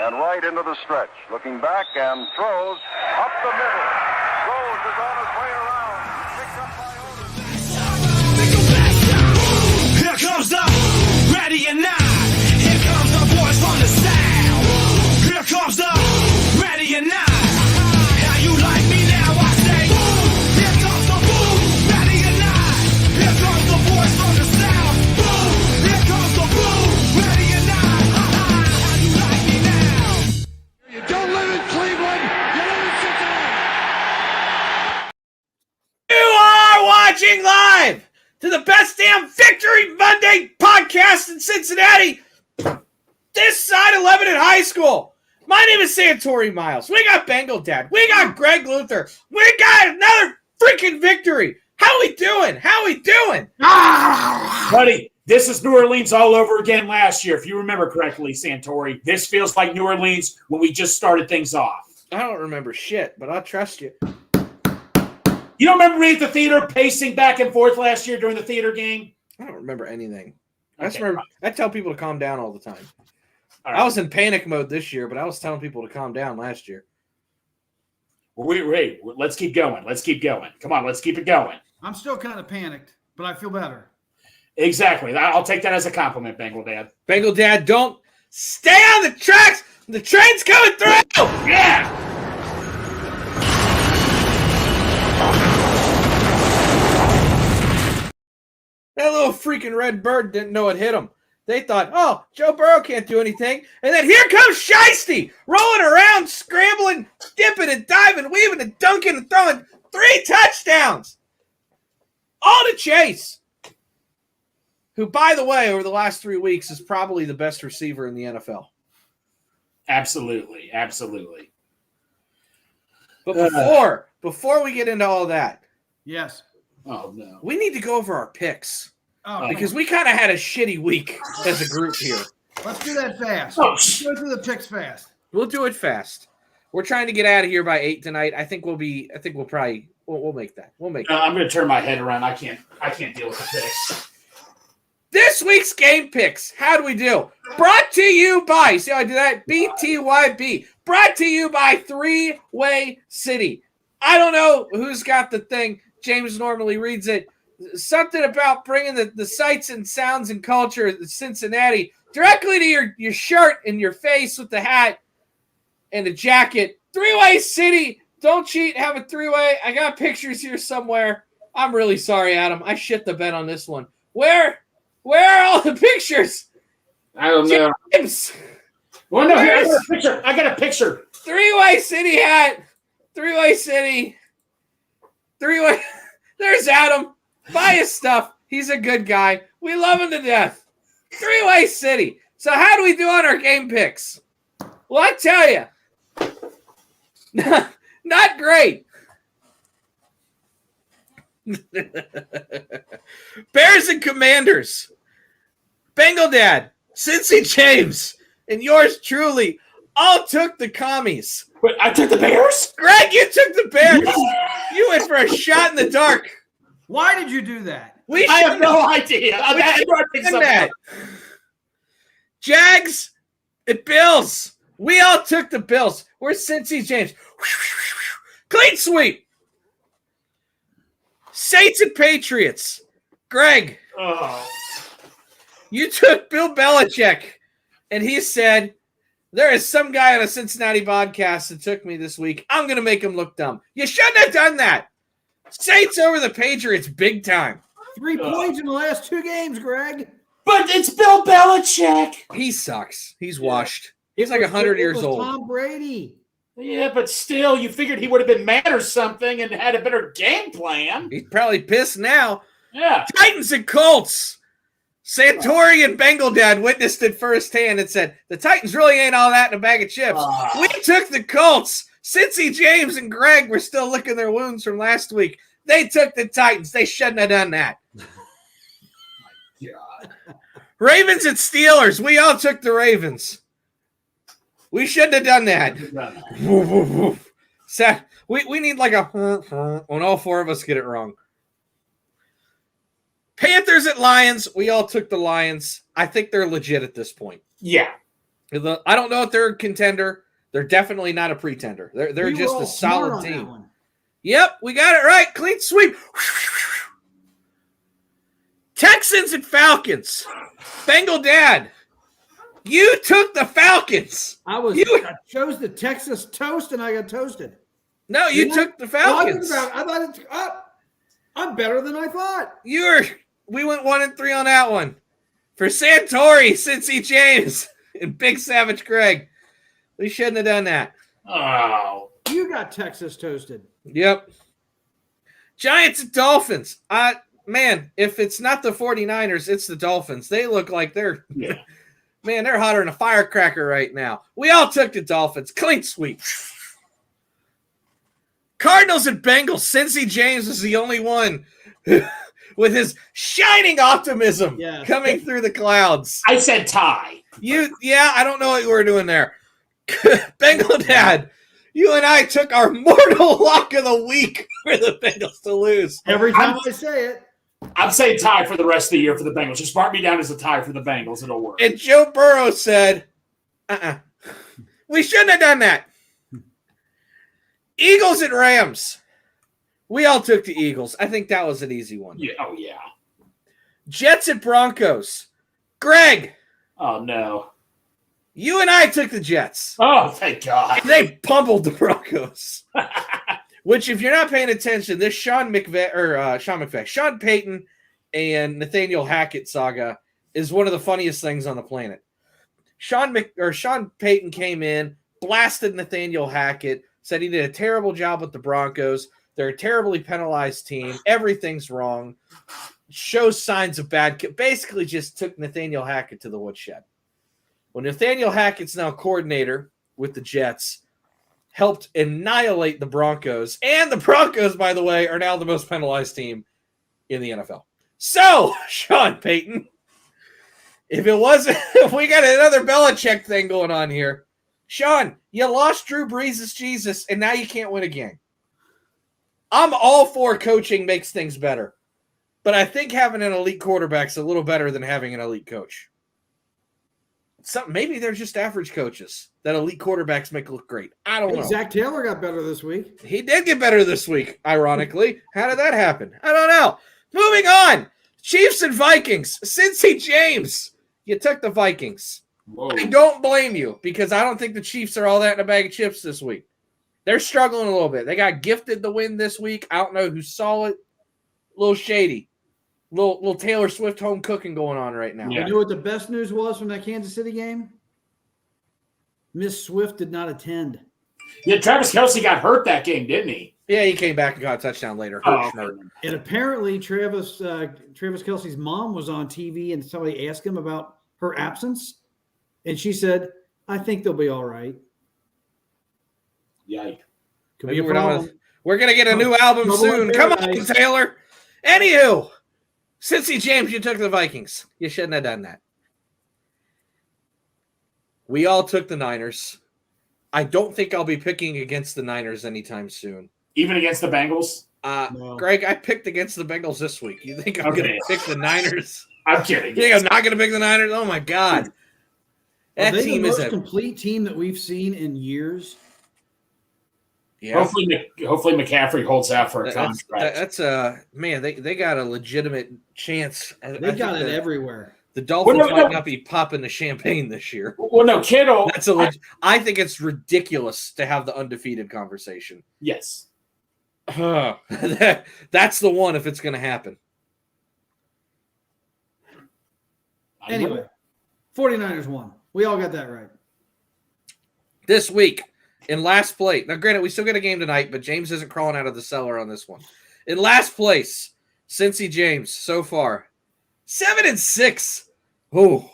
and right into the stretch. Looking back and throws up the middle. Rose is on his way around. Picked up by Otis. Here comes the ready or not. Here comes the voice from the south. Here comes the ready or not. How you like me now? I say, here comes the boom, ready or not. Here comes the voice from the south. Boom, here comes the boom, ready or not. How you like me now? You don't live in Cleveland, you live in Cincinnati. You are watching live to the Best Damn Victory Monday podcast in Cincinnati. This side of Lebanon High School. My name is Santori Miles. We got Bengal Dad. We got Greg Luther. We got another freaking victory. How we doing? How we doing? Buddy, this is New Orleans all over again last year, if you remember correctly, Santori. This feels like New Orleans when we just started things off. I don't remember shit, but I'll trust you. You don't remember me at the theater pacing back and forth last year during the theater game? I don't remember anything. I just Okay, remember I tell people to calm down all the time. All right. I was in panic mode this year, but I was telling people to calm down last year. Wait, let's keep going. Let's keep going. Come on, let's keep it going. I'm still kind of panicked, but I feel better. Exactly. I'll take that as a compliment, Bengal Dad. Bengal Dad, don't stay on the tracks. The train's coming through. Yeah! That little freaking red bird didn't know it hit him. They thought, oh, Joe Burrow can't do anything. And then here comes Shiesty, rolling around, scrambling, dipping and diving, weaving and dunking and throwing 3 touchdowns. All to Chase, who, by the way, over the last 3 weeks is probably the best receiver in the NFL. Absolutely. Absolutely. But before we get into all that, Yes. Oh, no. we need to go over our picks. Oh, Because we kind of had a shitty week as a group here. let's do that fast. Oh, Let's go through the picks fast. We'll do it fast. We're trying to get out of here by 8 tonight. I think we'll make that. We'll make that. I'm going to turn my head around. I can't deal with the picks. This week's game picks. How do we do? Brought to you by, see how I do that? BTYB. Brought to you by Three-Way City. I don't know who's got the thing. James normally reads it. Something about bringing the sights and sounds and culture of Cincinnati directly to your shirt and your face with the hat and the jacket. Three-Way City. Don't cheat. Have a three-way. I got pictures here somewhere. I'm really sorry, Adam. I shit the bed on this one. Where are all the pictures? I don't know. James. Well, no, here, I got a picture. Three-Way City hat. Three-Way City. Three-Way. There's Adam. Buy his stuff. He's a good guy. We love him to death. Three-Way City. So how do we do on our game picks? Well, I tell you, not great. Bears and Commanders. Bengal Dad, Cincy James, and yours truly all took the commies. Wait, I took the Bears? Greg, you took the Bears. You went for a shot in the dark. Why did you do that? I have no idea. That. Jags and Bills. We all took the Bills. Where's Cincy James? Clean sweep. Saints and Patriots. Greg, you took Bill Belichick, and he said, there is some guy on a Cincinnati podcast that took me this week. I'm going to make him look dumb. You shouldn't have done that. Saints over the Patriots big time. 3 points in the last 2 games, Greg. But it's Bill Belichick. He sucks. He's washed. He's like 100 years It was old. Tom Brady. Yeah, but still, you figured he would have been mad or something and had a better game plan. He's probably pissed now. Yeah. Titans and Colts. Santori and Bengal Dad witnessed it firsthand and said, the Titans really ain't all that in a bag of chips. We took the Colts. Cincy James and Greg were still licking their wounds from last week. They took the Titans. They shouldn't have done that. God. Ravens and Steelers. We all took the Ravens. We shouldn't have done that. Woof, woof, woof. We need like a when all 4 of us get it wrong. Panthers at Lions. We all took the Lions. I think they're legit at this point. Yeah. I don't know if they're a contender. They're definitely not a pretender. They're We were just all a smart solid on that team. one. Yep, we got it right. Clean sweep. Texans and Falcons. Bengal Dad, you took the Falcons. I chose the Texas toast and I got toasted. No, you took the Falcons. I thought I'm better than I thought. We went 1-3 on that one. For Santori, Cincy James, and Big Savage Greg. We shouldn't have done that. Oh. You got Texas toasted. Yep. Giants and Dolphins. Man, if it's not the 49ers, it's the Dolphins. They look like they're they're hotter than a firecracker right now. We all took the Dolphins. Clean sweep. Cardinals and Bengals. Cincy James is the only one with his shining optimism coming through the clouds. I said tie. I don't know what you were doing there. Bengal Dad, you and I took our mortal lock of the week for the Bengals to lose. Every time I say it. I'm saying tie for the rest of the year for the Bengals. Just mark me down as a tie for the Bengals. It'll work. And Joe Burrow said, we shouldn't have done that. Eagles and Rams. We all took the Eagles. I think that was an easy one. Yeah. Oh, yeah. Jets and Broncos. Greg. Oh, no. You and I took the Jets. Oh, thank God. They pummeled the Broncos. Which, if you're not paying attention, this Sean Payton and Nathaniel Hackett saga is one of the funniest things on the planet. Sean Payton came in, blasted Nathaniel Hackett, said he did a terrible job with the Broncos. They're a terribly penalized team. Everything's wrong. Shows signs of basically just took Nathaniel Hackett to the woodshed. Well, Nathaniel Hackett's now coordinator with the Jets, helped annihilate the Broncos. And the Broncos, by the way, are now the most penalized team in the NFL. So, Sean Payton, if we got another Belichick thing going on here, Sean, you lost Drew Brees as Jesus, and now you can't win a game. I'm all for coaching makes things better. But I think having an elite quarterback's a little better than having an elite coach. Maybe they're just average coaches that elite quarterbacks make look great. I don't know. Zach Taylor got better this week. He did get better this week, ironically. How did that happen? I don't know. Moving on. Chiefs and Vikings. Cincy James. You took the Vikings. Whoa. I don't blame you because I don't think the Chiefs are all that in a bag of chips this week. They're struggling a little bit. They got gifted the win this week. I don't know who saw it. A little shady. Little Taylor Swift home cooking going on right now. You know what the best news was from that Kansas City game? Miss Swift did not attend. Yeah, Travis Kelce got hurt that game, didn't he? Yeah, he came back and got a touchdown later. And apparently Travis Kelce's mom was on TV and somebody asked him about her absence. And she said, I think they'll be all right. Yikes. Could be a problem. We're going to get a new album soon. Come on, Taylor. Anywho, Cincy James, you took the Vikings. You shouldn't have done that. We all took the Niners. I don't think I'll be picking against the Niners anytime soon. Even against the Bengals? No. Greg, I picked against the Bengals this week. You think I'm going to pick the Niners? I'm kidding. You think I'm not going to pick the Niners? Oh, my God. That team is the most complete team that we've seen in years. Yeah. Hopefully McCaffrey holds out for a contract. That's man. They got a legitimate chance. They got it everywhere. The Dolphins might not be popping the champagne this year. Well, no, Kittle. I think it's ridiculous to have the undefeated conversation. Yes. That's the one if it's going to happen. Anyway, 49ers won. We all got that right. This week, in last place. Now, granted, we still get a game tonight, but James isn't crawling out of the cellar on this one. In last place, Cincy James, so far, 7-6. Oh.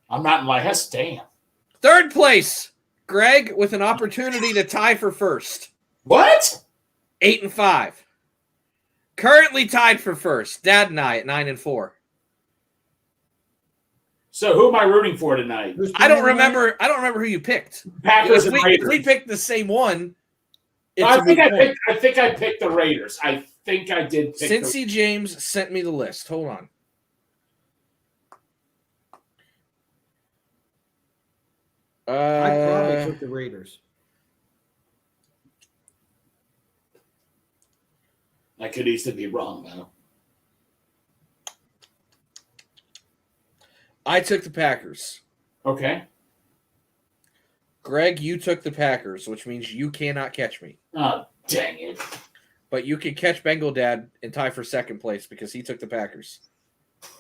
I'm not in my head. Damn. Third place, Greg, with an opportunity to tie for first. What? 8-5. Currently tied for first. Dad and I at 9-4. So who am I rooting for tonight? I don't remember who you picked. Packers and If Raiders. we picked the same one, I think I picked the Raiders. I think I did pick Cincy James sent me the list. Hold on. I probably took the Raiders. I could easily be wrong, though. I took the Packers. Okay. Greg, you took the Packers, which means you cannot catch me. Oh, dang it. But you can catch Bengal Dad and tie for second place because he took the Packers.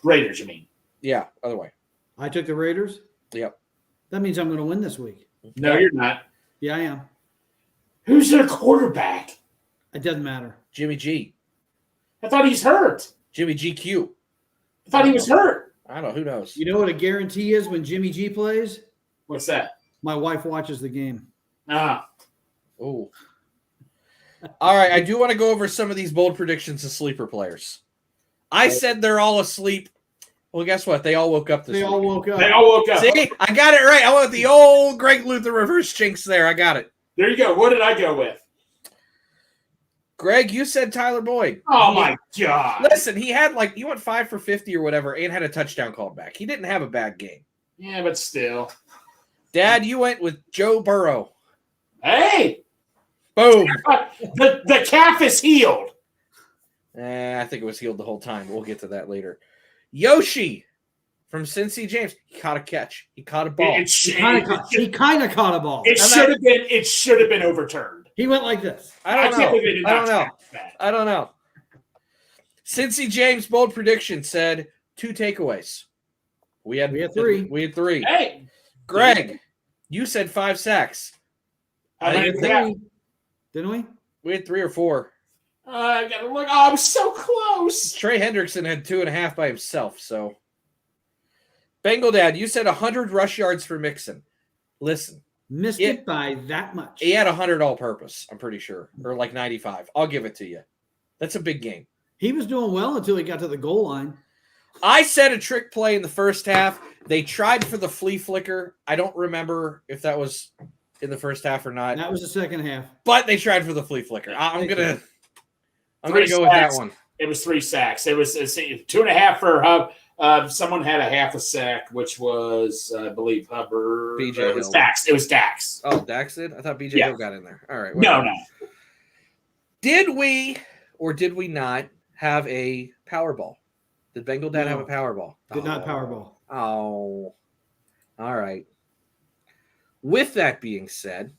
Raiders, you mean? Yeah, other way. I took the Raiders. Yep. That means I'm going to win this week. No, you're not. Yeah, I am. Who's their quarterback? It doesn't matter. Jimmy G. I thought he's hurt. Jimmy GQ. I thought he was hurt. I don't know. Who knows? You know what a guarantee is when Jimmy G plays? What's that? My wife watches the game. Ah. Oh. All right. I do want to go over some of these bold predictions of sleeper players. I said they're all asleep. Well, guess what? They all woke up this They week. all woke up. They all woke up. See? I got it right. I went with the old Greg Luther reverse jinx there. I got it. There you go. What did I go with? Greg, you said Tyler Boyd. Oh, my God. Listen, he went 5 for 50 or whatever and had a touchdown called back. He didn't have a bad game. Yeah, but still. Dad, you went with Joe Burrow. Hey! Boom. The calf is healed. I think it was healed the whole time. We'll get to that later. Yoshi from Cincy James. He caught a catch. He caught a ball. He kind of caught a ball. It should have been overturned. He went like this. I don't can't know. believe they did I don't not know. catch that. I don't know. Cincy James' bold prediction said 2 takeaways. We had 3. We had 3. Hey! Greg, you said 5 sacks. I I think think- Didn't we? We had 3 or 4. I gotta look. Oh, I'm so close. Trey Hendrickson had 2.5 by himself. So, Bengal Dad, you said 100 rush yards for Mixon. Listen, Missed Yeah. it by that much. he had 100 all-purpose. I'm pretty sure, or like 95. I'll give it to you. That's a big game. He was doing well until he got to the goal line. I said a trick play in the first half. They tried for the flea flicker. I don't remember if that was in the first half or not, That was the second half. but they tried for the flea flicker. I'm gonna go 3 with that sacks. one. It was 3 sacks. It was 2.5 for Hub. Someone had a half a sack, which was, I believe, Hubbard. BJ It was Hill. Dax. It was Dax. Oh, Dax did? I thought BJ Yeah. Hill got in there. All right. No, whatever. no. Did we or did we not have a Powerball? Did Bengal Dad have a Powerball? Did not Powerball. Oh, all right. With that being said,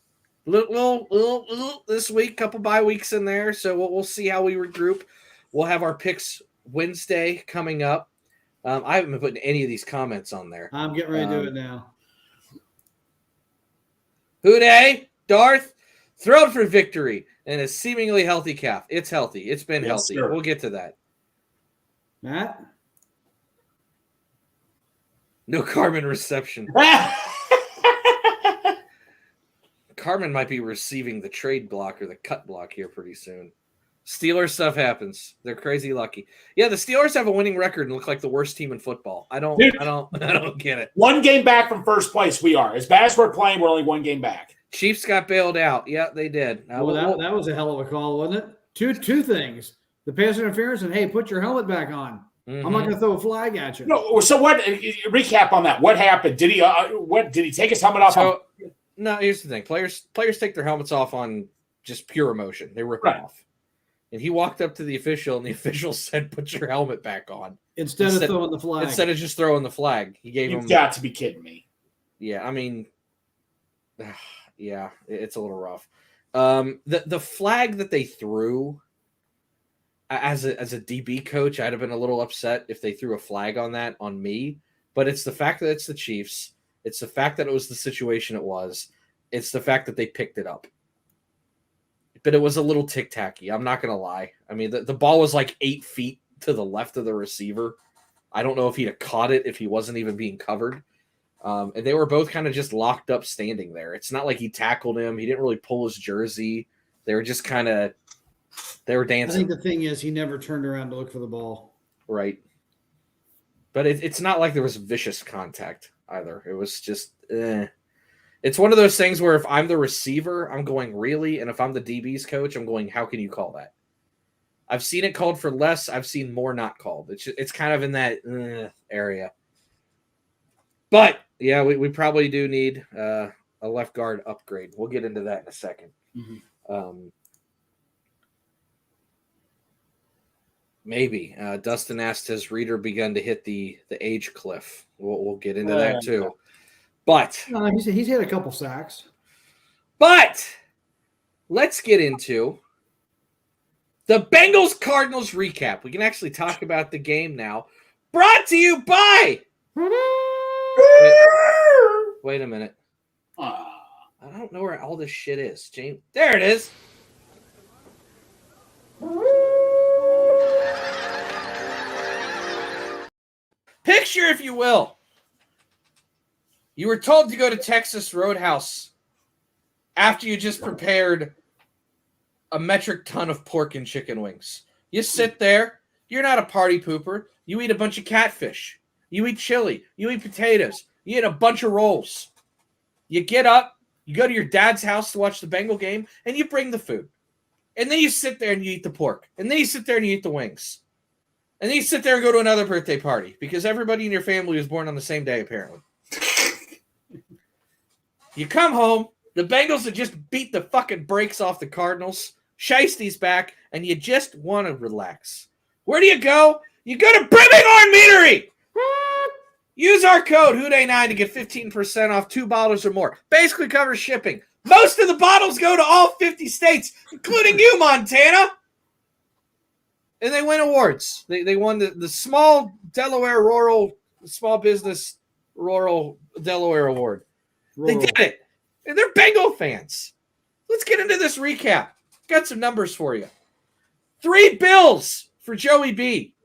little this week, couple bye weeks in there, so we'll see how we regroup. We'll have our picks Wednesday coming up. I haven't been putting any of these comments on there. I'm getting ready to do it now. Houday, Darth, thrilled for victory and a seemingly healthy calf. It's healthy. It's been Yes, healthy. sir. We'll get to that. Matt? No Carmen reception. Carmen might be receiving the trade block or the cut block here pretty soon. Steelers stuff happens. They're crazy lucky. Yeah, the Steelers have a winning record and look like the worst team in football. I don't get it. 1 game back from first place, we are. As bad as we're playing, we're only 1 game back. Chiefs got bailed out. Yeah, they did. Well, that was a hell of a call, wasn't it? Two things. The pass interference and, hey, put your helmet back on. I'm not going to throw a flag at you. No, so what? Recap on that. What happened? Did he take his helmet off? So, no, here's the thing. Players take their helmets off on just pure emotion. They rip them off. And he walked up to the official, and the official said, "Put your helmet back on." Instead of throwing the flag. Instead of just throwing the flag, he gave him. You've got to be kidding me. Yeah, I mean, yeah, it's a little rough. The flag that they threw, as a DB coach, I'd have been a little upset if they threw a flag on that on me. But it's the fact that it's the Chiefs. It's the fact that it was the situation it was. It's the fact that they picked it up. But it was a little tic-tacky. I'm not going to lie. I mean, the ball was like 8 feet to the left of the receiver. I don't know if he'd have caught it if he wasn't even being covered. And they were both kind of just locked up standing there. It's not like he tackled him. He didn't really pull his jersey. They were just kind of – they were I dancing. think the thing is he never turned around to look for the ball. Right. But it's not like there was vicious contact either. It was just It's one of those things where if I'm the receiver, I'm going, really? And if I'm the DB's coach, I'm going, how can you call that? I've seen it called for less. I've seen more not called. It's kind of in that area. But, yeah, we probably do need a left guard upgrade. We'll get into that in a second. Maybe Dustin asked, has Reader begun to hit the age cliff? We'll get into that too. But No, he's had a couple sacks. But let's get into the Bengals Cardinals recap. We can actually talk about the game now. Brought to you by. Wait a minute. I don't know where all this shit is, James. There it is. Picture, if you will, you were told to go to Texas Roadhouse after you just prepared a metric ton of pork and chicken wings. You sit there. You're not a party pooper. You eat a bunch of catfish. You eat chili. You eat potatoes. You eat a bunch of rolls. You get up. You go to your dad's house to watch the Bengal game, and you bring the food. And then you sit there and you eat the pork. And then you sit there and you eat the wings. And then you sit there and go to another birthday party because everybody in your family was born on the same day, apparently. You come home. The Bengals have just beat the fucking brakes off the Cardinals. Shiesty's back, and you just want to relax. Where do you go? You go to Brimminghorn Meadery. Use our code HOODAY9 to get 15% off 2 bottles or more. Basically covers shipping. Most of the bottles go to all 50 states, including you, Montana. And they win awards. They won the Small Delaware Rural Small Business Rural Delaware Award. They did it. And they're Bengal fans. Let's get into this recap. Got some numbers for you. 3 bills for Joey B.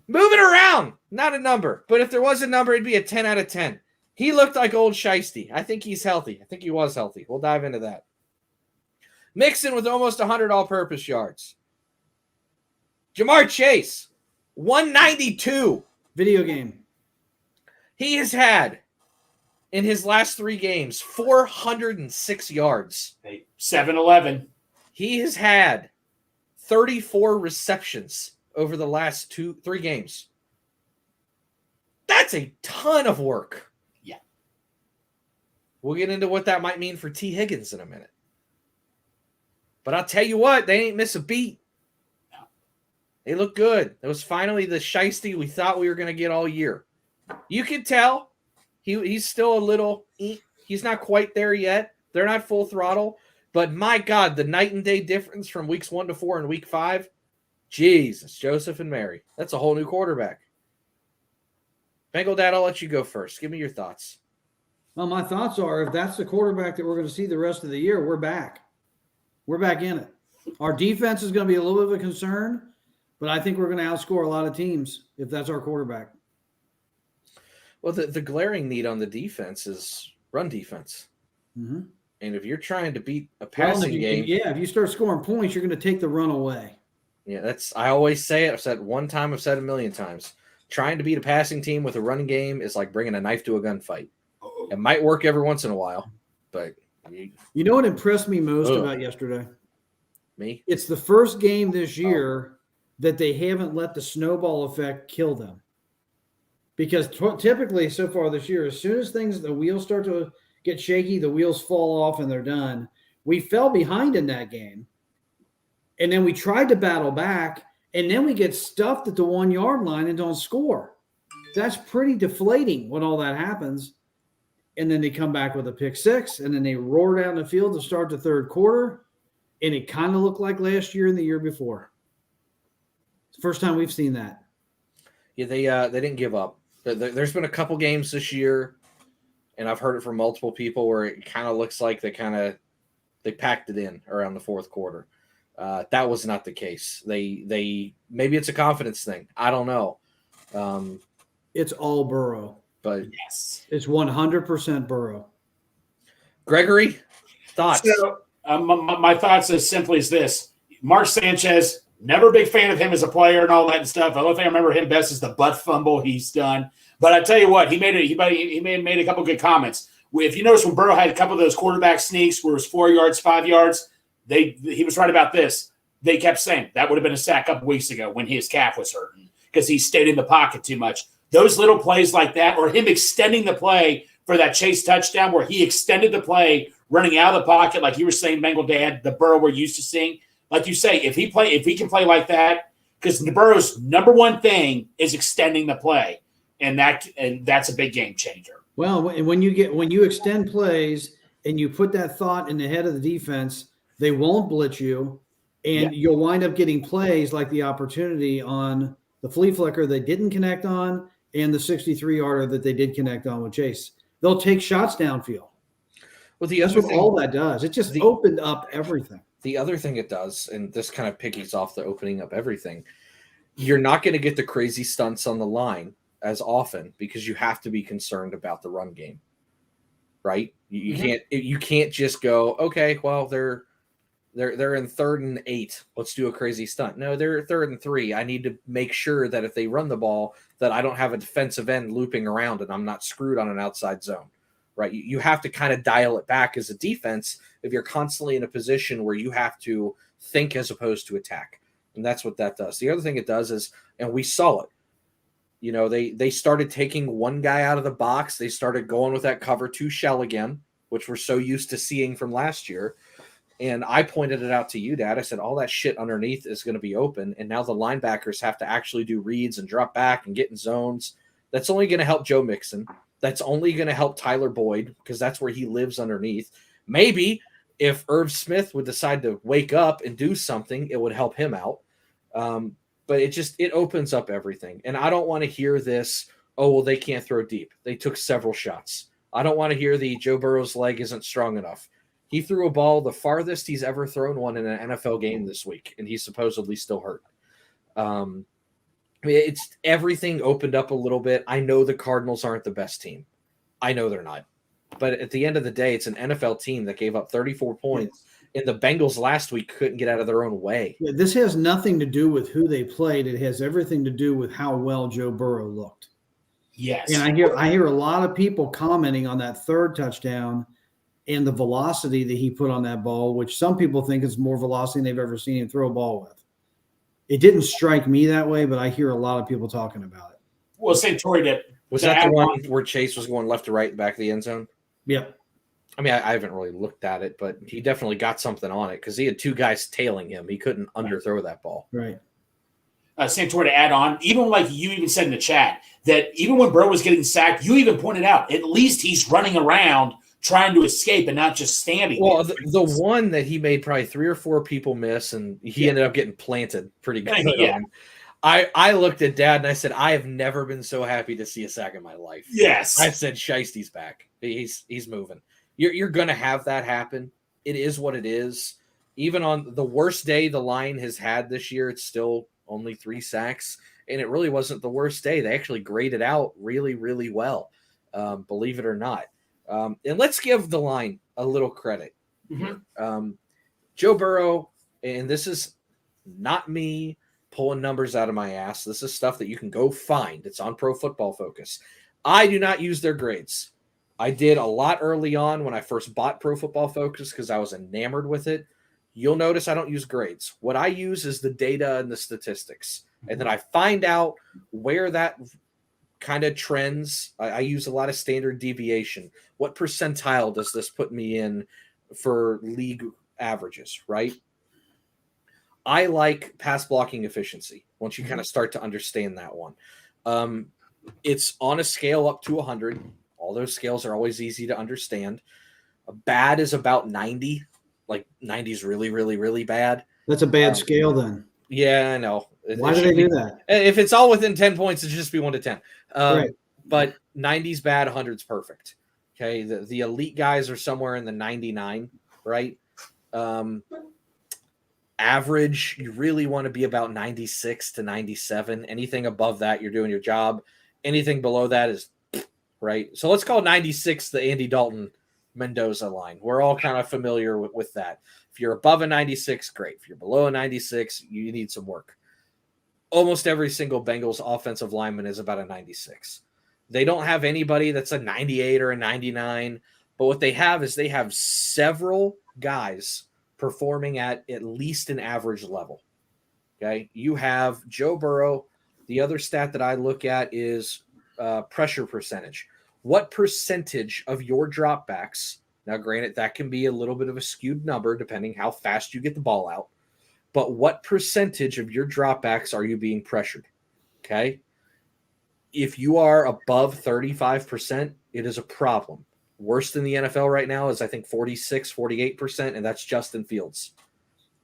Moving around. Not a number. But if there was a number, it'd be a 10 out of 10. He looked like old Shiesty. I think he's healthy. I think he was healthy. We'll dive into that. Mixon with almost 100 all-purpose yards. Jamar Chase, 192. Video game. He has had, in his last 3 games, 406 yards. 7-11. He has had 34 receptions over the last 3 games. That's a ton of work. Yeah. We'll get into what that might mean for T. Higgins in a minute. But I'll tell you what, they ain't miss a beat. No. They look good. It was finally the Shiesty we thought we were going to get all year. You can tell he's still a little, he's not quite there yet. They're not full throttle. But my God, the night and day difference from weeks 1 to 4 and week 5, Jesus, Joseph and Mary. That's a whole new quarterback. Bengal Dad, I'll let you go first. Give me your thoughts. Well, my thoughts are if that's the quarterback that we're going to see the rest of the year, we're back. We're back in it. Our defense is going to be a little bit of a concern, but I think we're going to outscore a lot of teams if that's our quarterback. Well, the glaring need on the defense is run defense. Mm-hmm. And if you're trying to beat a passing game. Yeah, if you start scoring points, you're going to take the run away. Yeah, I always say it. I've said it one time, I've said it a million times. Trying to beat a passing team with a running game is like bringing a knife to a gunfight. It might work every once in a while, but you know what impressed me most about yesterday? Me? It's the first game this year that they haven't let the snowball effect kill them. Because typically so far this year, as soon as the wheels start to get shaky, the wheels fall off and they're done. We fell behind in that game. And then we tried to battle back. And then we get stuffed at the 1 yard line and don't score. That's pretty deflating when all that happens. And then they come back with a pick 6, and then they roar down the field to start the third quarter. And it kind of looked like last year and the year before. It's the first time we've seen that. Yeah, they didn't give up. There's been a couple games this year, and I've heard it from multiple people where it kind of looks like they packed it in around the fourth quarter. That was not the case. They maybe it's a confidence thing. I don't know. It's all Burrow. But yes, it's 100% Burrow. Gregory, thoughts? So, my thoughts as simply as this: Mark Sanchez, never a big fan of him as a player and all that and stuff. The only thing I remember him best is the butt fumble he's done. But I tell you what, he made a couple good comments. If you notice when Burrow had a couple of those quarterback sneaks where it was 4 yards, 5 yards. He was right about this. They kept saying that would have been a sack a couple weeks ago when his calf was hurting because he stayed in the pocket too much. Those little plays like that, or him extending the play for that Chase touchdown where he extended the play, running out of the pocket, like you were saying, Bengal Dad, the Burrow we're used to seeing. Like you say, if he can play like that, because Burrow's number one thing is extending the play, and that's a big game changer. Well, when you extend plays and you put that thought in the head of the defense, they won't blitz you, and you'll wind up getting plays like the opportunity on the flea flicker they didn't connect on and the 63-yarder that they did connect on with Chase. They'll take shots downfield. Well, that's what all that does. It just opened up everything. The other thing it does, and this kind of piggies off the opening up everything, you're not going to get the crazy stunts on the line as often because you have to be concerned about the run game, right? You can't just go, okay, well they're in 3rd and 8. Let's do a crazy stunt. No, they're 3rd and 3. I need to make sure that if they run the ball, that I don't have a defensive end looping around and I'm not screwed on an outside zone, right? You have to kind of dial it back as a defense if you're constantly in a position where you have to think as opposed to attack. And that's what that does. The other thing it does is, and we saw it, they started taking one guy out of the box. They started going with that cover 2 shell again, which we're so used to seeing from last year. And I pointed it out to you, Dad. I said, all that shit underneath is going to be open. And now the linebackers have to actually do reads and drop back and get in zones. That's only going to help Joe Mixon. That's only going to help Tyler Boyd because that's where he lives underneath. Maybe if Irv Smith would decide to wake up and do something, it would help him out. But it opens up everything. And I don't want to hear this, oh, well, they can't throw deep. They took several shots. I don't want to hear the Joe Burrow's leg isn't strong enough. He threw a ball the farthest he's ever thrown one in an NFL game this week, and he's supposedly still hurt. It's everything opened up a little bit. I know the Cardinals aren't the best team. I know they're not. But at the end of the day, it's an NFL team that gave up 34 points, and the Bengals last week couldn't get out of their own way. Yeah, this has nothing to do with who they played. It has everything to do with how well Joe Burrow looked. Yes. And I hear a lot of people commenting on that 3rd touchdown and the velocity that he put on that ball, which some people think is more velocity than they've ever seen him throw a ball with. It didn't strike me that way, but I hear a lot of people talking about it. Well, Santori did. Was that the one where Chase was going left to right back of the end zone? Yep. I mean, I haven't really looked at it, but he definitely got something on it because he had 2 guys tailing him. He couldn't underthrow that ball. Right. Santori, to add on, even like you even said in the chat, that even when Burrow was getting sacked, you even pointed out, at least he's running around trying to escape and not just standing. Well, the one that he made probably 3 or 4 people miss, and he ended up getting planted pretty good. Yeah. I looked at Dad and I said, I have never been so happy to see a sack in my life. Yes. I said, Shiesty's back. He's moving. You're going to have that happen. It is what it is. Even on the worst day the line has had this year, it's still only 3 sacks, and it really wasn't the worst day. They actually graded out really, really well, believe it or not. And let's give the line a little credit. Mm-hmm. Joe Burrow, and this is not me pulling numbers out of my ass. This is stuff that you can go find. It's on Pro Football Focus. I do not use their grades. I did a lot early on when I first bought Pro Football Focus because I was enamored with it. You'll notice I don't use grades. What I use is the data and the statistics. And then I find out where that kind of trends. I use a lot of standard deviation. What percentile does this put me in for league averages, right? I like pass blocking efficiency once you kind of start to understand that one. It's on a scale up to 100. All those scales are always easy to understand. A bad is about 90. Like 90 is really, really, really bad. That's a bad scale then. Yeah, I know. Why do they do that? If it's all within 10 points, it should just be 1 to 10. Right. But 90's bad, 100's perfect. Okay, the elite guys are somewhere in the 99, right? Average, you really want to be about 96 to 97. Anything above that, you're doing your job. Anything below that is right. So let's call 96 the Andy Dalton Mendoza line. We're all kind of familiar with that. If you're above a 96, great. If you're below a 96, you need some work. Almost every single Bengals offensive lineman is about a 96. They don't have anybody that's a 98 or a 99, but what they have is they have several guys performing at least an average level. Okay. You have Joe Burrow. The other stat that I look at is pressure percentage. what percentage of your dropbacks, now granted that can be a little bit of a skewed number depending how fast you get the ball out, but what percentage of your dropbacks are you being pressured? Okay. If you are above 35%, it is a problem. Worst in the NFL right now is I think 46, 48%, and that's Justin Fields.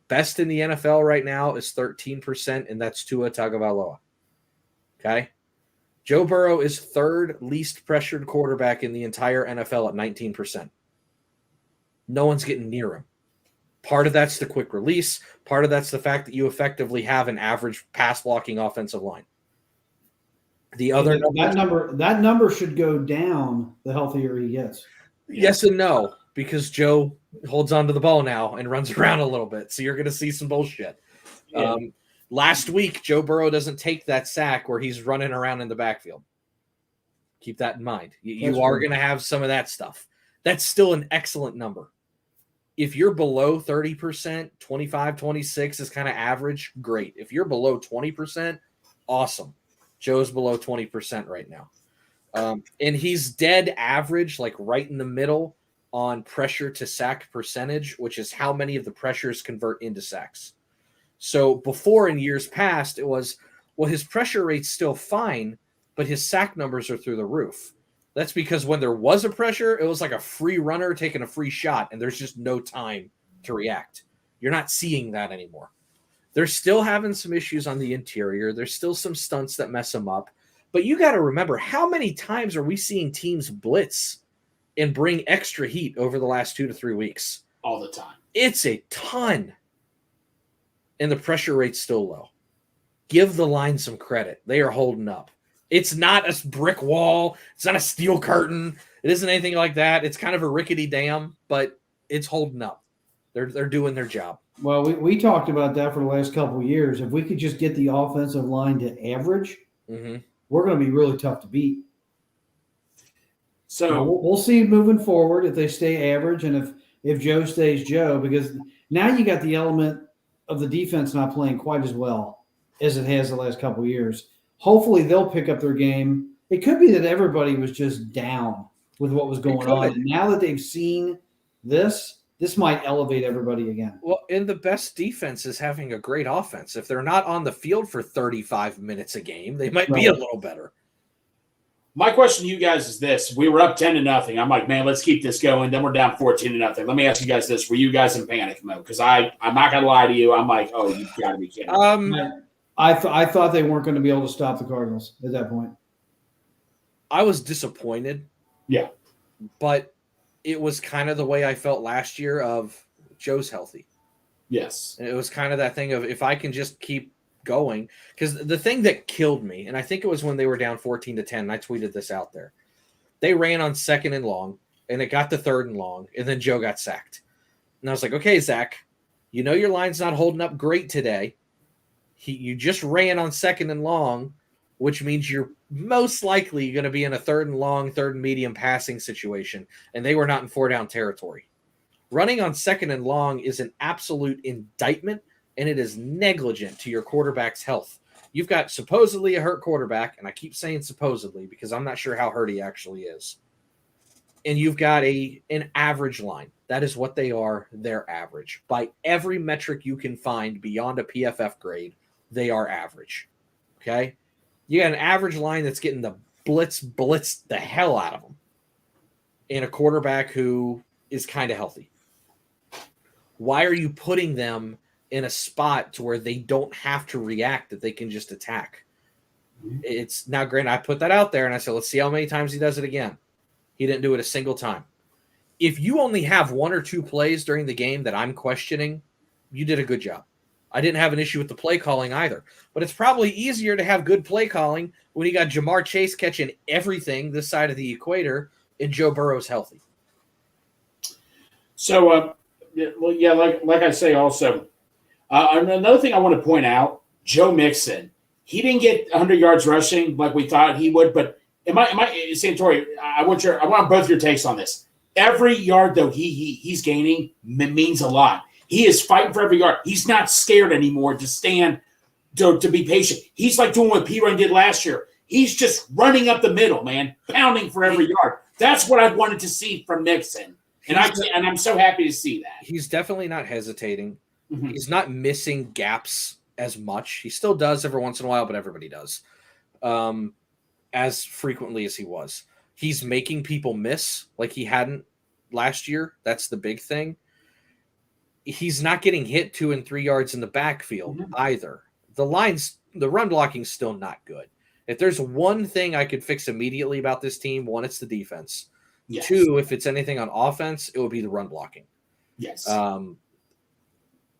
Best in the NFL right now is 13%, and that's Tua Tagovailoa. Okay? Joe Burrow is third least pressured quarterback in the entire NFL at 19%. No one's getting near him. Part of that's the quick release. Part of that's the fact that you effectively have an average pass blocking offensive line. The other that number should go down the healthier he gets. Yes and no, because Joe holds onto the ball now and runs around a little bit. So you're going to see some bullshit. Yeah. Last week, Joe Burrow doesn't take that sack where he's running around in the backfield. Keep that in mind. You are going to have some of that stuff. That's still an excellent number. If you're below 30%, 25, 26 is kind of average, great. If you're below 20%, awesome. Joe's below 20% right now. And he's dead average, like right in the middle on pressure to sack percentage, which is how many of the pressures convert into sacks. So before in years past, it was, well, his pressure rate's still fine, but his sack numbers are through the roof. That's because when there was a pressure, it was like a free runner taking a free shot, and there's just no time to react. You're not seeing that anymore. They're still having some issues on the interior. There's still some stunts that mess them up. But you got to remember, how many times are we seeing teams blitz and bring extra heat over the last 2 to 3 weeks? All the time. It's a ton. And the pressure rate's still low. Give the line some credit. They are holding up. It's not a brick wall. It's not a steel curtain. It isn't anything like that. It's kind of a rickety dam, but it's holding up. They're doing their job. Well, we talked about that for the last couple of years. If we could just get the offensive line to average, we're going to be really tough to beat. So we'll see moving forward if they stay average and if Joe stays Joe, because now you got the element of the defense not playing quite as well as it has the last couple of years. Hopefully they'll pick up their game. It could be that everybody was just down with what was going on. And now that they've seen this might elevate everybody again. Well, and the best defense is having a great offense. If they're not on the field for 35 minutes a game, they might be a little better. My question to you guys is this. We were up 10-0. I'm like, man, let's keep this going. Then we're down 14-0. Let me ask you guys this. Were you guys in panic mode? Because I'm not going to lie to you. I'm like, oh, you've got to be kidding. I thought they weren't going to be able to stop the Cardinals at that point. I was disappointed. Yeah. But it was kind of the way I felt last year of Joe's healthy. Yes. And it was kind of that thing of if I can just keep going. Because the thing that killed me, and I think it was when they were down 14-10, and I tweeted this out there. They ran on 2nd and long, and it got to 3rd and long, and then Joe got sacked. And I was like, okay, Zach, you know your line's not holding up great today. You just ran on 2nd and long, which means you're most likely going to be in a 3rd and long, 3rd and medium passing situation, and they were not in 4-down territory. Running on 2nd and long is an absolute indictment, and it is negligent to your quarterback's health. You've got supposedly a hurt quarterback, and I keep saying supposedly because I'm not sure how hurt he actually is. And you've got an average line. That is what they are. They're average. By every metric you can find beyond a PFF grade, they are average. Okay? You got an average line that's getting the blitz the hell out of them, and a quarterback who is kind of healthy. Why are you putting them in a spot to where they don't have to react, that they can just attack? It's now, granted, I put that out there and I said, let's see how many times he does it again. He didn't do it a single time. If you only have 1 or 2 plays during the game that I'm questioning, you did a good job. I didn't have an issue with the play calling either. But it's probably easier to have good play calling when you got Jamar Chase catching everything this side of the equator and Joe Burrow's healthy. So, like I say also, another thing I want to point out, Joe Mixon, he didn't get 100 yards rushing like we thought he would, but Santori, I want both your takes on this. Every yard, though, he's gaining means a lot. He is fighting for every yard. He's not scared anymore to stand, to be patient. He's like doing what P. Ryan did last year. He's just running up the middle, man, pounding for every yard. That's what I wanted to see from Mixon. And I'm so happy to see that. He's definitely not hesitating. Mm-hmm. He's not missing gaps as much. He still does every once in a while, but everybody does. As frequently as he was. He's making people miss like he hadn't last year. That's the big thing. He's not getting hit 2 and 3 yards in the backfield either. The run blocking's still not good. If there's one thing I could fix immediately about this team, one, it's the defense. Yes. 2, if it's anything on offense, it would be the run blocking. Yes.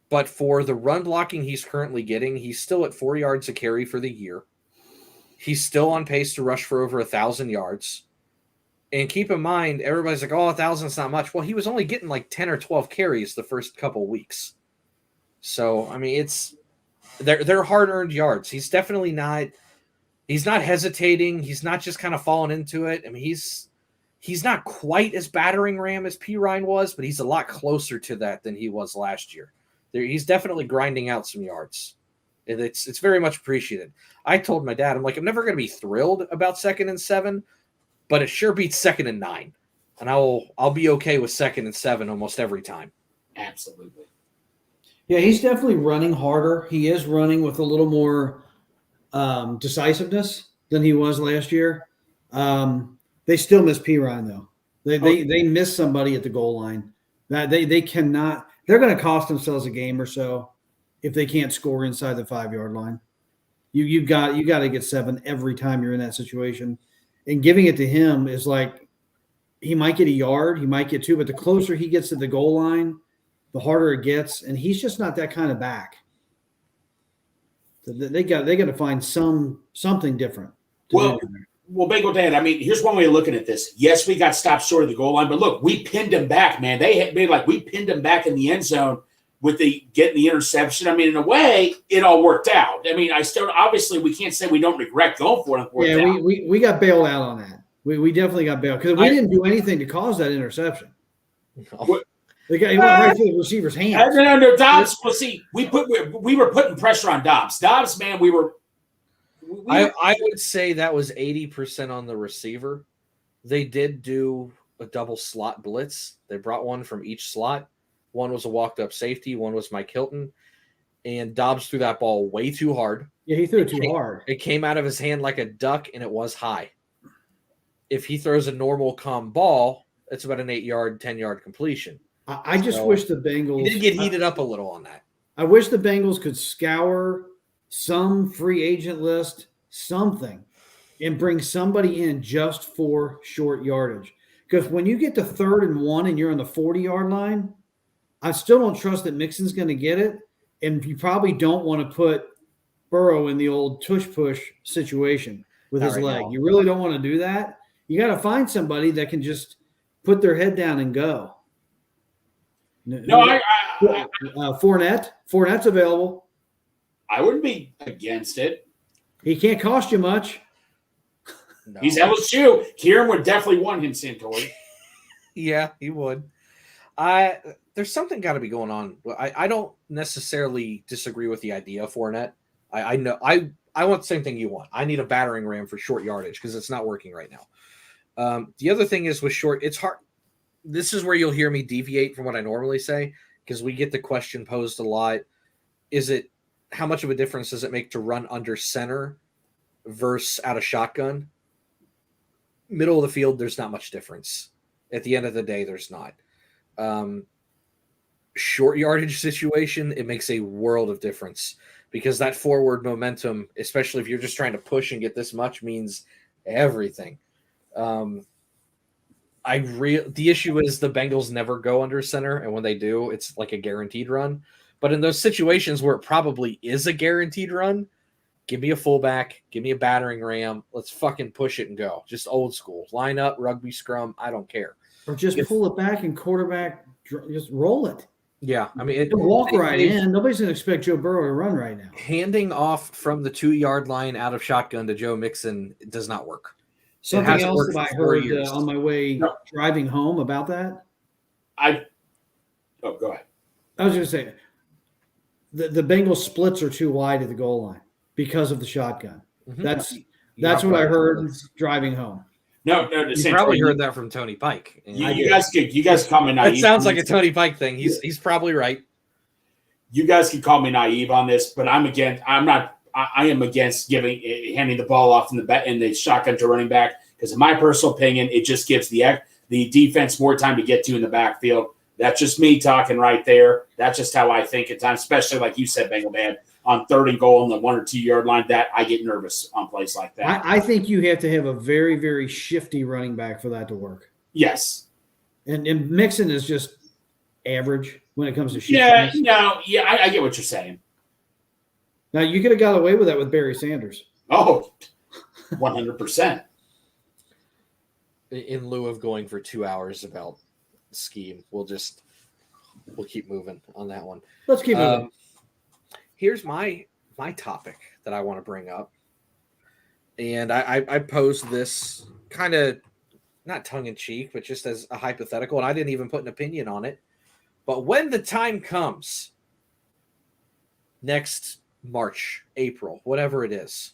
But for the run blocking he's currently getting, he's still at 4 yards a carry for the year. He's still on pace to rush for over 1,000 yards. And keep in mind, everybody's like, 1,000 is not much. Well, he was only getting like 10 or 12 carries the first couple weeks. So, I mean, they're hard-earned yards. He's definitely not hesitating. He's not just kind of falling into it. I mean, he's not quite as battering ram as P. Ryan was, but he's a lot closer to that than he was last year. He's definitely grinding out some yards. And it's very much appreciated. I told my dad, I'm like, I'm never going to be thrilled about 2nd and 7, but it sure beats 2nd and 9. And I'll be okay with 2nd and 7 almost every time. Absolutely. Yeah, he's definitely running harder. He is running with a little more decisiveness than he was last year. They still miss P. Ryan, though. They miss somebody at the goal line. They cannot – they're going to cost themselves a game or so if they can't score inside the 5-yard line. You got to get 7 every time you're in that situation. And giving it to him is like he might get a yard, he might get 2, but the closer he gets to the goal line, the harder it gets. And he's just not that kind of back. They got to find something different. Well, Bengal Dan, I mean, here's one way of looking at this. Yes, we got stopped short of the goal line, but look, we pinned him back, man. We pinned him back in the end zone with getting the interception. I mean, in a way, it all worked out. I mean, obviously we can't say we don't regret going for it. Yeah, we got bailed out on that. We definitely got bailed because we didn't do anything to cause that interception. The guy went right through the receiver's hands. No, Dobbs. Well, see, we were putting pressure on Dobbs. Dobbs, man, I would say that was 80% on the receiver. They did do a double slot blitz. They brought one from each slot. One was a walked-up safety. One was Mike Hilton. And Dobbs threw that ball way too hard. Yeah, he threw it too hard. It came out of his hand like a duck, and it was high. If he throws a normal calm ball, it's about an 8-yard, 10-yard completion. I just wish the Bengals – He did get heated up a little on that. I wish the Bengals could scour some free agent list, something, and bring somebody in just for short yardage. Because when you get to 3rd and 1 and you're on the 40-yard line, I still don't trust that Mixon's going to get it, and you probably don't want to put Burrow in the old tush-push situation with his leg. You really don't want to do that. You got to find somebody that can just put their head down and go. Fournette. Fournette's available. I wouldn't be against it. He can't cost you much. No. He's LSU. Kieran would definitely want him, Santori. Yeah, he would. There's something got to be going on. I don't necessarily disagree with the idea of Fournette. I know I want the same thing you want. I need a battering ram for short yardage because it's not working right now. The other thing is with short, it's hard. This is where you'll hear me deviate from what I normally say because we get the question posed a lot. How much of a difference does it make to run under center versus out of shotgun? Middle of the field, there's not much difference. At the end of the day, there's not. Short yardage situation, it makes a world of difference because that forward momentum, especially if you're just trying to push and get this much, means everything. The issue is the Bengals never go under center, and when they do, it's like a guaranteed run. But in those situations where it probably is a guaranteed run, give me a fullback, give me a battering ram. Let's fucking push it and go. Just old school. Line up, rugby scrum. I don't care. Or just pull it back and quarterback, just roll it. Yeah. I mean, walk right in. Nobody's going to expect Joe Burrow to run right now. Handing off from the 2-yard line out of shotgun to Joe Mixon does not work. Something else that I heard on my way driving home about that. Go ahead. I was going to say, the Bengals splits are too wide at the goal line because of the shotgun. Mm-hmm. That's what I heard driving home. No, You Santori, probably heard that from Tony Pike. You guys call me naive. That sounds like a Tony Pike thing. He's probably right. You guys can call me naive on this, but I am against handing the ball off in the shotgun to running back, because in my personal opinion, it just gives the defense more time to get to in the backfield. That's just me talking right there. That's just how I think at times, especially like you said, Bengal man, on 3rd and goal on the 1 or 2 yard line, that I get nervous on plays like that. I think you have to have a very, very shifty running back for that to work. Yes. And Mixon is just average when it comes to shiftiness. Yeah, I get what you're saying. Now, you could have got away with that with Barry Sanders. Oh, 100%. In lieu of going for 2 hours about scheme, we'll keep moving on that one. Let's keep moving. Here's my topic that I want to bring up. And I posed this kind of not tongue-in-cheek, but just as a hypothetical, and I didn't even put an opinion on it. But when the time comes, next March, April, whatever it is,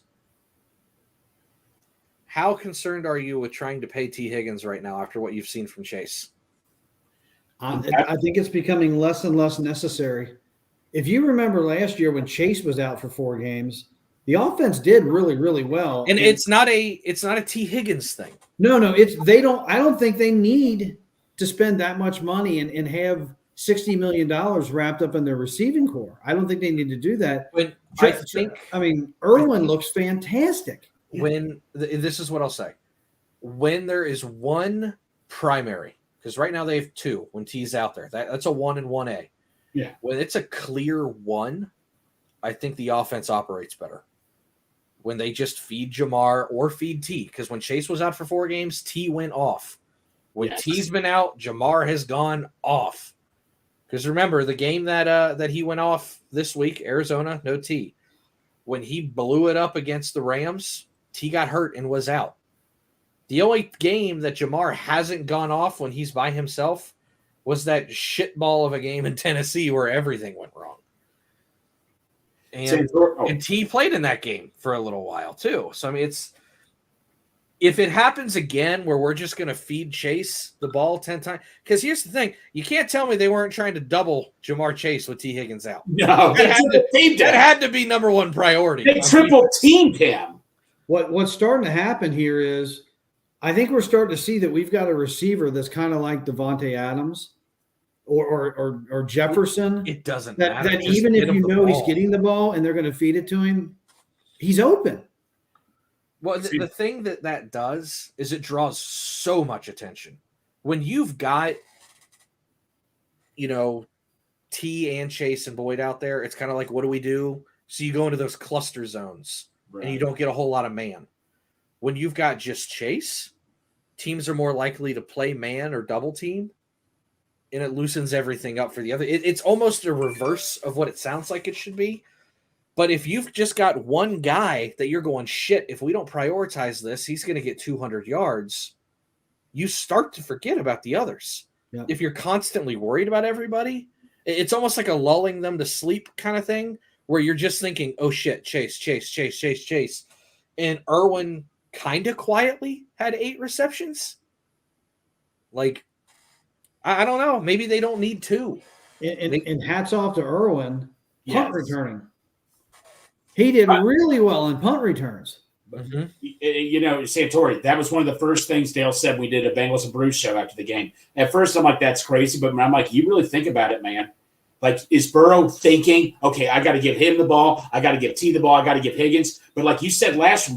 how concerned are you with trying to pay T. Higgins right now after what you've seen from Chase? I think it's becoming less and less necessary. If you remember last year when Chase was out for 4 games, the offense did really, really well. And it's not a T. Higgins thing. No, I don't think they need to spend that much money and have $60 million wrapped up in their receiving core. I don't think they need to do that. Irwin looks fantastic. This is what I'll say. When there is one primary, because right now they have 2 when T's out there. That's a 1 and 1A. Yeah. When it's a clear 1, I think the offense operates better. When they just feed Jamar or feed T, because when Chase was out for 4 games, T went off. When T's been out, Jamar has gone off. Because remember, the game that he went off this week, Arizona, no T. When he blew it up against the Rams, T got hurt and was out. The only game that Jamar hasn't gone off when he's by himself was that shitball of a game in Tennessee where everything went wrong. And T played in that game for a little while too. So, if it happens again where we're just going to feed Chase the ball 10 times, because here's the thing, you can't tell me they weren't trying to double Jamar Chase with T. Higgins out. No, that had to be number one priority. They triple teamed him. What's starting to happen here is I think we're starting to see that we've got a receiver that's kind of like Devontae Adams or Jefferson. It doesn't matter. That even if you know he's getting the ball and they're going to feed it to him, he's open. Well, the thing that does is it draws so much attention. When you've got, T and Chase and Boyd out there, it's kind of like, what do we do? So you go into those cluster zones, right, and you don't get a whole lot of man. When you've got just Chase, teams are more likely to play man or double team, and it loosens everything up for the other. It's almost a reverse of what it sounds like it should be. But if you've just got one guy that you're going, shit, if we don't prioritize this, he's going to get 200 yards, you start to forget about the others. Yeah. If you're constantly worried about everybody, it's almost like a lulling them to sleep kind of thing where you're just thinking, oh, shit, Chase. And Irwin kind of quietly had 8 receptions. Like, I don't know. Maybe they don't need 2. And hats off to Irwin, punt returning. He did really well in punt returns. Mm-hmm. Santori, that was one of the first things Dale said. We did a Bengals and Bruce show after the game. At first, I'm like, that's crazy. But I'm like, you really think about it, man. Like, is Burrow thinking, okay, I got to give him the ball. I got to give T the ball. I got to give Higgins. But like you said last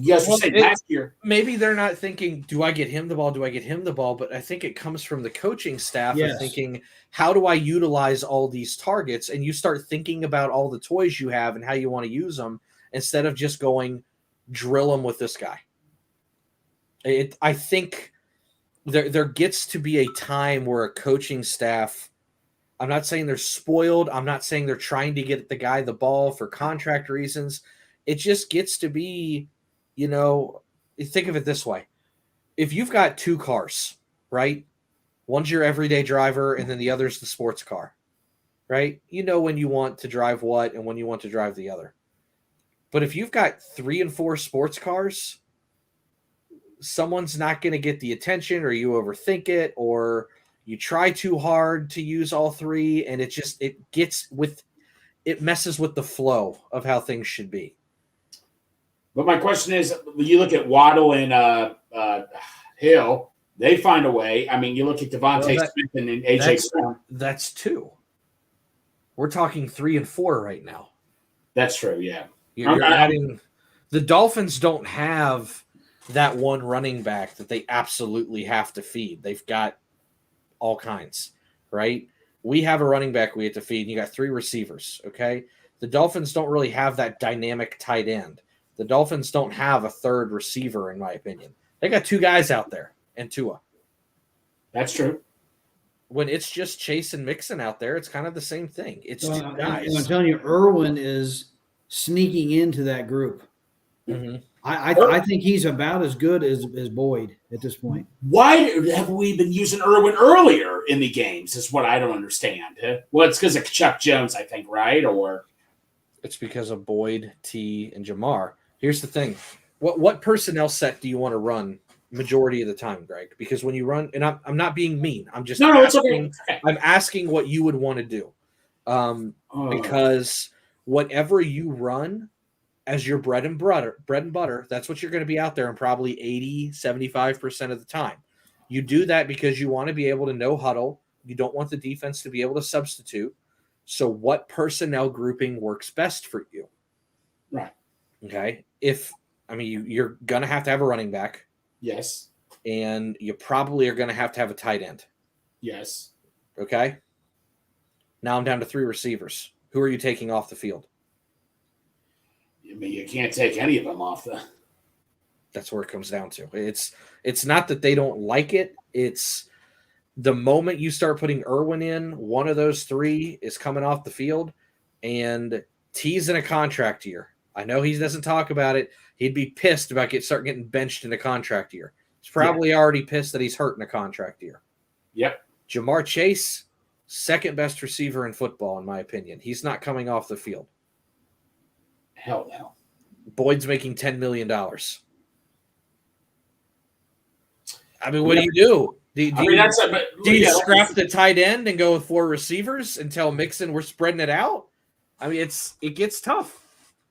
year. Maybe they're not thinking, do I get him the ball? Do I get him the ball? But I think it comes from the coaching staff of thinking, how do I utilize all these targets? And you start thinking about all the toys you have and how you want to use them instead of just going, drill them with this guy. I think there gets to be a time where a coaching staff, I'm not saying they're spoiled. I'm not saying they're trying to get the guy the ball for contract reasons. It just gets to be, think of it this way. If you've got 2 cars, right? One's your everyday driver and then the other's the sports car, right? You know when you want to drive what and when you want to drive the other. But if you've got 3 and 4 sports cars, someone's not going to get the attention, or you overthink it, or you try too hard to use all three, and it messes with the flow of how things should be. But my question is, you look at Waddle and Hill, they find a way. I mean, you look at Devontae Smith and AJ Brown. That's two. We're talking 3 and 4 right now. That's true, yeah. You're adding – the Dolphins don't have that one running back that they absolutely have to feed. They've got all kinds, right? We have a running back we have to feed, and you got 3 receivers, okay? The Dolphins don't really have that dynamic tight end. The Dolphins don't have a third receiver, in my opinion. They got 2 guys out there and Tua. That's true. When it's just Chase and Mixon out there, it's kind of the same thing. It's 2 guys. I'm telling you, Irwin is sneaking into that group. Mm-hmm. I think he's about as good as Boyd at this point. Why have we been using Irwin earlier in the games is what I don't understand. Well, it's because of Chuck Jones, I think, right? Or it's because of Boyd, T, and Jamar. Here's the thing. What personnel set do you want to run majority of the time, Greg? Because when you run, and I'm not being mean. I'm just it's okay. I'm asking what you would want to do. Because whatever you run as your bread and butter, that's what you're going to be out there and probably 75% of the time. You do that because you want to be able to no huddle. You don't want the defense to be able to substitute. So what personnel grouping works best for you? Right. Okay. You're going to have a running back. Yes. And you probably are going to have a tight end. Yes. Okay. Now I'm down to 3 receivers. Who are you taking off the field? I mean, you can't take any of them off the. That's where it comes down to. It's not that they don't like it. It's the moment you start putting Irwin in, one of those 3 is coming off the field, and T's in a contract year. I know he doesn't talk about it. He'd be pissed about start getting benched in a contract year. He's probably already pissed that he's hurt in a contract year. Yep. Jamar Chase, second best receiver in football, in my opinion. He's not coming off the field. Hell no. Boyd's making $10 million. I mean, what do you do? Do you scrap the tight end and go with 4 receivers and tell Mixon we're spreading it out? I mean, it gets tough.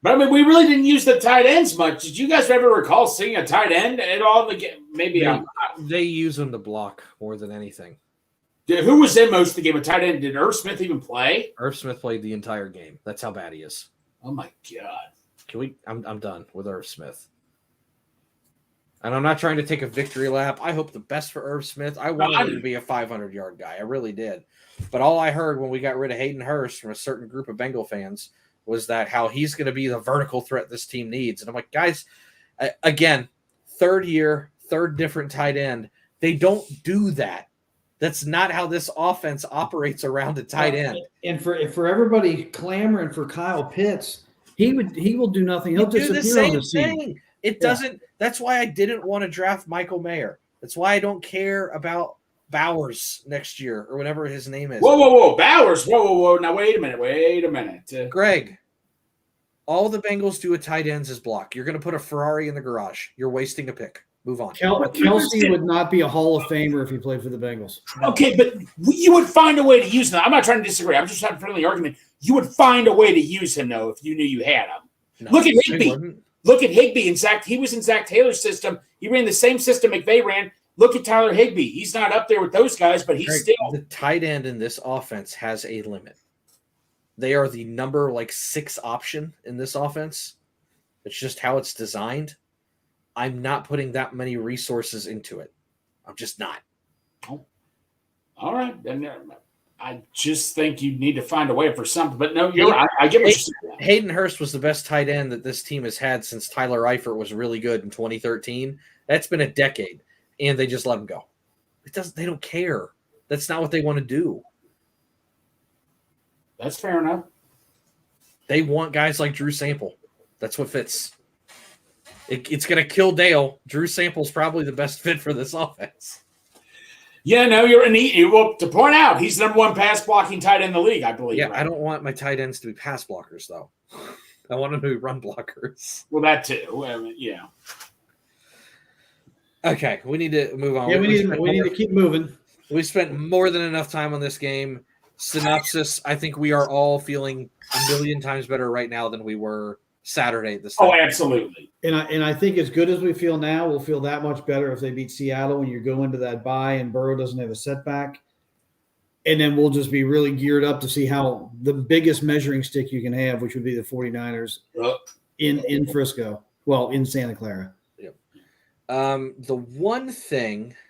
But I mean, we really didn't use the tight ends much. Did you guys ever recall seeing a tight end at all in the game? Maybe they use them to block more than anything. Who was in most of the game? A tight end? Did Irv Smith even play? Irv Smith played the entire game. That's how bad he is. Oh my God. Can we? I'm done with Irv Smith. And I'm not trying to take a victory lap. I hope the best for Irv Smith. I wanted him to be a 500-yard guy. I really did. But all I heard when we got rid of Hayden Hurst from a certain group of Bengal fans was that how he's going to be the vertical threat this team needs. And I'm like, guys, again, 3rd year, 3rd different tight end. They don't do that. That's not how this offense operates around a tight end. And for everybody clamoring for Kyle Pitts, he will do nothing. He'll do disappear the same on the scene. thing. It doesn't. That's why I didn't want to draft Michael Mayer. That's why I don't care about Bowers next year or whatever his name is. Whoa, Bowers. Whoa. Now wait a minute. Greg, all the Bengals do at tight ends is block. You're going to put a Ferrari in the garage. You're wasting a pick. Move on. Kelsey would not be a Hall of Famer if he played for the Bengals. Okay, but you would find a way to use him. I'm not trying to disagree. I'm just having a friendly argument. You would find a way to use him, though, if you knew you had him. No, look at Higbee. Look at Higbee and Zach. He was in Zach Taylor's system. He ran the same system McVay ran. Look at Tyler Higbee. He's not up there with those guys, but he's still. The tight end in this offense has a limit. They are the number 6 option in this offense. It's just how it's designed. I'm not putting that many resources into it. I'm just not. Oh. All right. Then I just think you need to find a way for something. But no, you're right. I get what you're saying. Hayden Hurst was the best tight end that this team has had since Tyler Eifert was really good in 2013. That's been a decade, and they just let him go. They don't care. That's not what they want to do. That's fair enough. They want guys like Drew Sample. That's what fits. It's going to kill Dale. Drew Sample's probably the best fit for this offense. Yeah, no, well, to point out, he's the number 1 pass blocking tight end in the league, I believe. Yeah, right? I don't want my tight ends to be pass blockers, though. I want them to be run blockers. Well, that too. Yeah. Okay, we need to move on. Yeah, we need to keep moving. We spent more than enough time on this game. Synopsis, I think we are all feeling a million times better right now than we were Saturday at this time. Oh, absolutely. And I think as good as we feel now, we'll feel that much better if they beat Seattle when you go into that bye and Burrow doesn't have a setback. And then we'll just be really geared up to see how the biggest measuring stick you can have, which would be the 49ers in Frisco. Well, in Santa Clara. Yep. The one thing –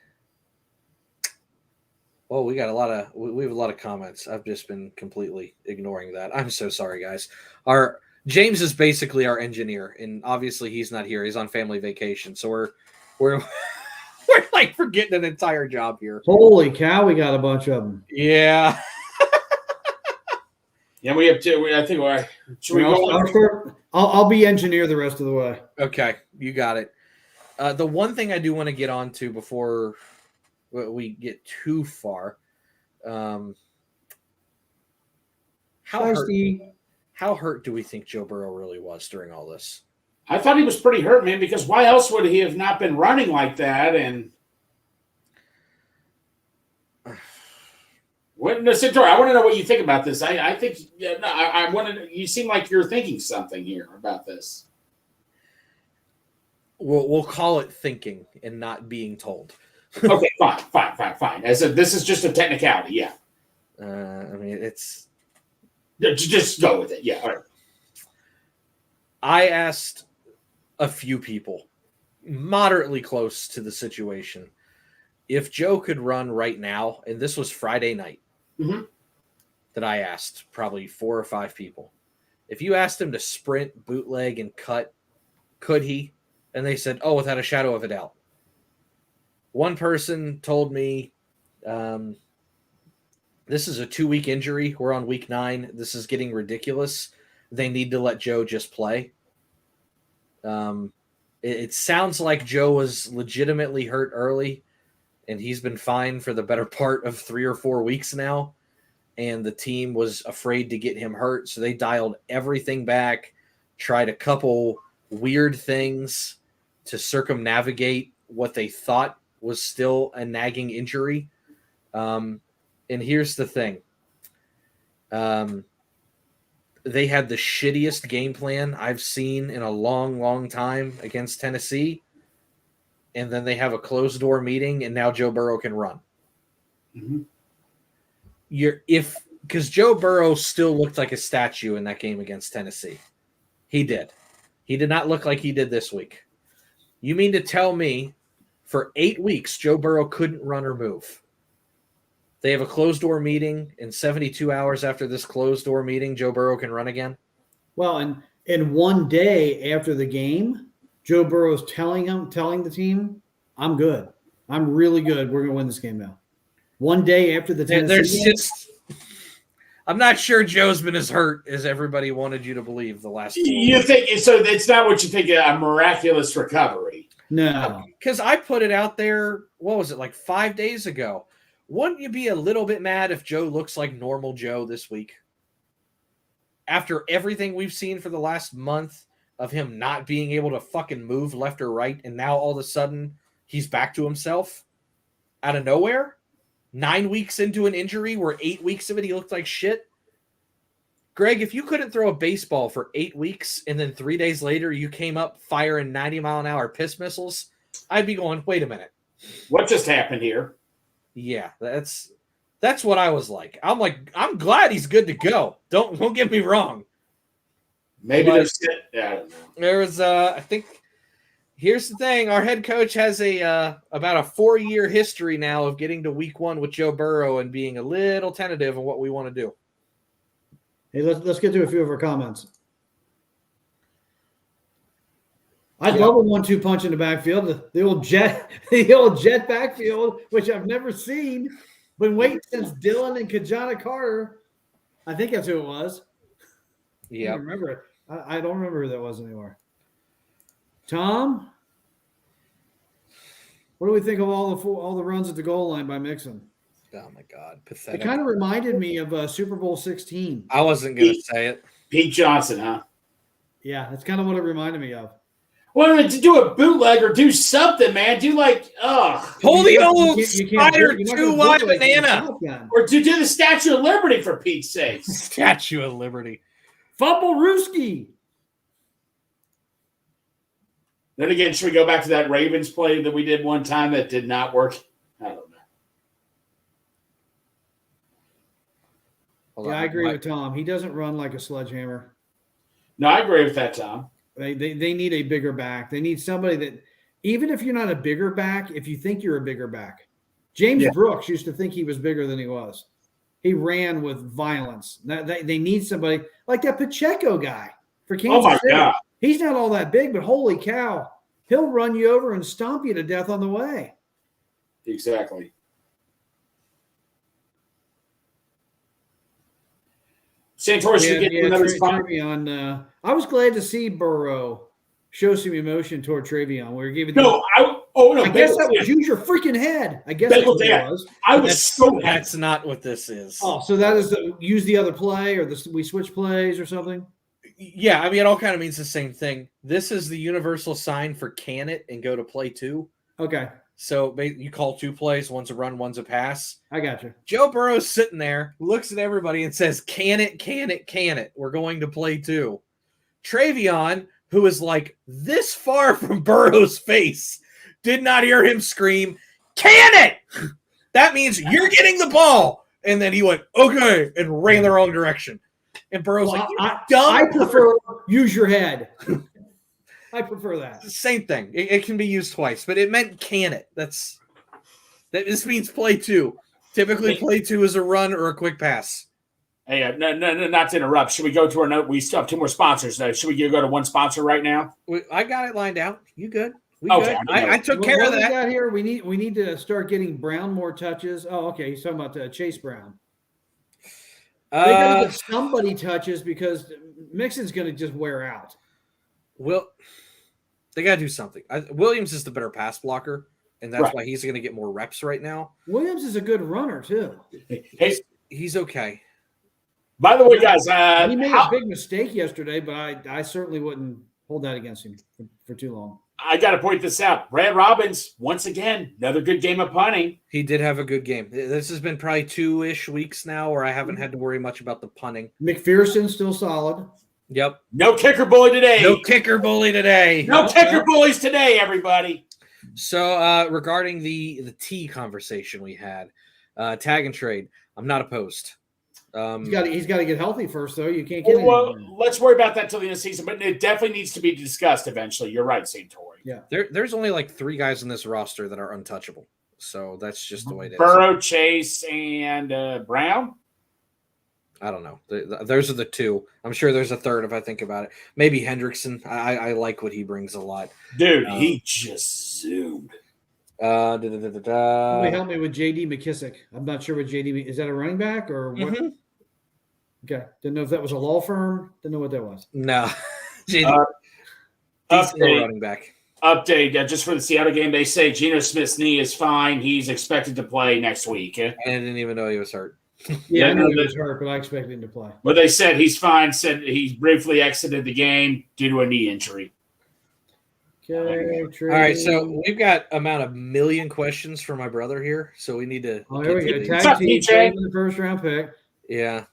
oh, we have a lot of comments. I've just been completely ignoring that. I'm so sorry, guys. James is basically our engineer, and obviously he's not here. He's on family vacation, so we're we're like forgetting an entire job here. Holy cow, we got a bunch of them. Yeah. Yeah, we have two. I think should we go? I'll be engineer the rest of the way. Okay, you got it. The one thing I do want to get on to before we get too far, how hurt do we think Joe Burrow really was during all this? I thought he was pretty hurt, man, because why else would he have not been running like that? And Santori, I want to know what you think about this. I think I want to. You seem like you're thinking something here about this. We'll call it thinking and not being told. Okay, fine. This is just a technicality, yeah. I mean, it's just go with it, yeah. All right. I asked a few people moderately close to the situation if Joe could run right now, and this was Friday night that I asked probably 4 or 5 people. If you asked him to sprint, bootleg, and cut, could he? And they said, oh, without a shadow of a doubt. One person told me, this is a 2-week injury. We're on week 9. This is getting ridiculous. They need to let Joe just play. It sounds like Joe was legitimately hurt early, and he's been fine for the better part of 3 or 4 weeks now. And the team was afraid to get him hurt, so they dialed everything back, tried a couple weird things to circumnavigate what they thought was still a nagging injury. And here's the thing. They had the shittiest game plan I've seen in a long, long time against Tennessee. And then they have a closed-door meeting, and now Joe Burrow can run. Mm-hmm. Because Joe Burrow still looked like a statue in that game against Tennessee. He did. He did not look like he did this week. You mean to tell me for 8 weeks Joe Burrow couldn't run or move? They have a closed-door meeting, and 72 hours after this closed-door meeting, Joe Burrow can run again? Well, and one day after the game, Joe Burrow's telling the team, I'm good. I'm really good. We're going to win this game now. One day after the Tennessee game, I'm not sure Joe's been as hurt as everybody wanted you to believe the last 4 You weeks. think so? It's not what you think, a miraculous recovery. No. Because I put it out there, what was it, like 5 days ago? Wouldn't you be a little bit mad if Joe looks like normal Joe this week? After everything we've seen for the last month of him not being able to fucking move left or right, and now all of a sudden he's back to himself out of nowhere? 9 weeks into an injury where 8 weeks of it he looked like shit? Greg, if you couldn't throw a baseball for 8 weeks and then 3 days later you came up firing 90-mile-an-hour piss missiles, I'd be going, wait a minute. What just happened here? Yeah, that's what I was like. I'm like, I'm glad he's good to go. Don't get me wrong. Maybe there's I don't know. There was I think here's the thing. Our head coach has about a 4-year history now of getting to week 1 with Joe Burrow and being a little tentative on what we want to do. Hey, let's get to a few of our comments. I'd love a 1-2 punch in the backfield. The old jet backfield, which I've never seen. Been waiting since Dylan and Kajana Carter. I think that's who it was. Yeah, I don't remember it. I don't remember who that was anymore. Tom, what do we think of all the runs at the goal line by Mixon? Oh my God, pathetic. It kind of reminded me of Super Bowl 16. I wasn't gonna say it. Pete Johnson, huh? Yeah, that's kind of what it reminded me of. Well, to do a bootleg or do something, man. Do like, Pull the old you can't Spider you're not 2 gonna wide bootleg with a banana. shotgun. or to do the Statue of Liberty for Pete's sake. Statue of Liberty. Fumble Rooski. Then again, should we go back to that Ravens play that we did one time that did not work? I don't know. Hold Yeah, on, I agree Mike. with Tom. He doesn't run like a sledgehammer. No, I agree with that, Tom. They need a bigger back. They need somebody that, even if you're not a bigger back, if you think you're a bigger back. James Brooks used to think he was bigger than he was. He ran with violence. They need somebody like that Pacheco guy for Kansas Oh, my City. God. He's not all that big, but holy cow, he'll run you over and stomp you to death on the way. Exactly. Santori, should we get another spot? Travion, I was glad to see Burrow show some emotion toward Travion. We were giving No, I guess that was use your freaking head. I guess that's what it was. I was so happy. That's not what this is. Oh, so that is use the other play, or we switch plays or something. Yeah, I mean, it all kind of means the same thing. This is the universal sign for can it and go to play 2. Okay, So you call 2 plays, one's a run, one's a pass. I got you. Joe Burrow's sitting there, looks at everybody and says, can it, can it, can it? We're going to play 2. Travion, who is like this far from Burrow's face, did not hear him scream, can it? That means you're getting the ball. And then he went, okay, and ran the wrong direction. And Burrow's like, I prefer use your head. I prefer that. Same thing. It can be used twice, but it meant can it. This means play 2. Typically, play 2 is a run or a quick pass. Hey, no, not to interrupt. Should we go to our note? We still have 2 more sponsors, though. Should we go to one sponsor right now? I got it lined out. You good? We Okay, good. I took care of What that. we got here, we need to start getting Brown more touches. Oh, okay. He's talking about Chase Brown. They got to get somebody touches because Mixon's going to just wear out. They got to do something. Williams is the better pass blocker, and that's Right. why he's going to get more reps right now. Williams is a good runner too. Hey, He's okay. by the way, guys, He made a big mistake yesterday, but I certainly wouldn't hold that against him for too long. I got to point this out. Brad Robbins, once again, another good game of punting. He did have a good game. This has been probably 2-ish weeks now where I haven't had to worry much about the punting. McPherson still solid. Yep. No kicker bully today. No kicker bully today. No kicker bullies today, everybody. So regarding the T conversation we had, tag and trade, I'm not opposed. He's got to get healthy first, though. You can't get Well, anything. let's worry about that till the end of the season, but it definitely needs to be discussed eventually. You're right, Santori. Yeah. There's only like 3 guys in this roster that are untouchable. So that's just the way it is. Burrow, Chase, and Brown. I don't know. Those are the 2. I'm sure there's a third if I think about it. Maybe Hendrickson. I like what he brings a lot. Dude, he just zoomed. Somebody help me with J.D. McKissick. I'm not sure what J.D. is. That a running back or what? Mm-hmm. Okay. Didn't know if that was a law firm. Didn't know what that was. No. JD, Update. running back. Update. Just for the Seattle game, they say Geno Smith's knee is fine. He's expected to play next week. I didn't even know he was hurt. Yeah, I no, knew he was hurt, but I expected him to play. But they said he's fine. Said he briefly exited the game due to a knee injury. Okay. All right, so we've got about 1 million questions for my brother here, so we need to. Oh, here we go. continue. What's Tag up, team PJ? trade in the first round pick. Yeah,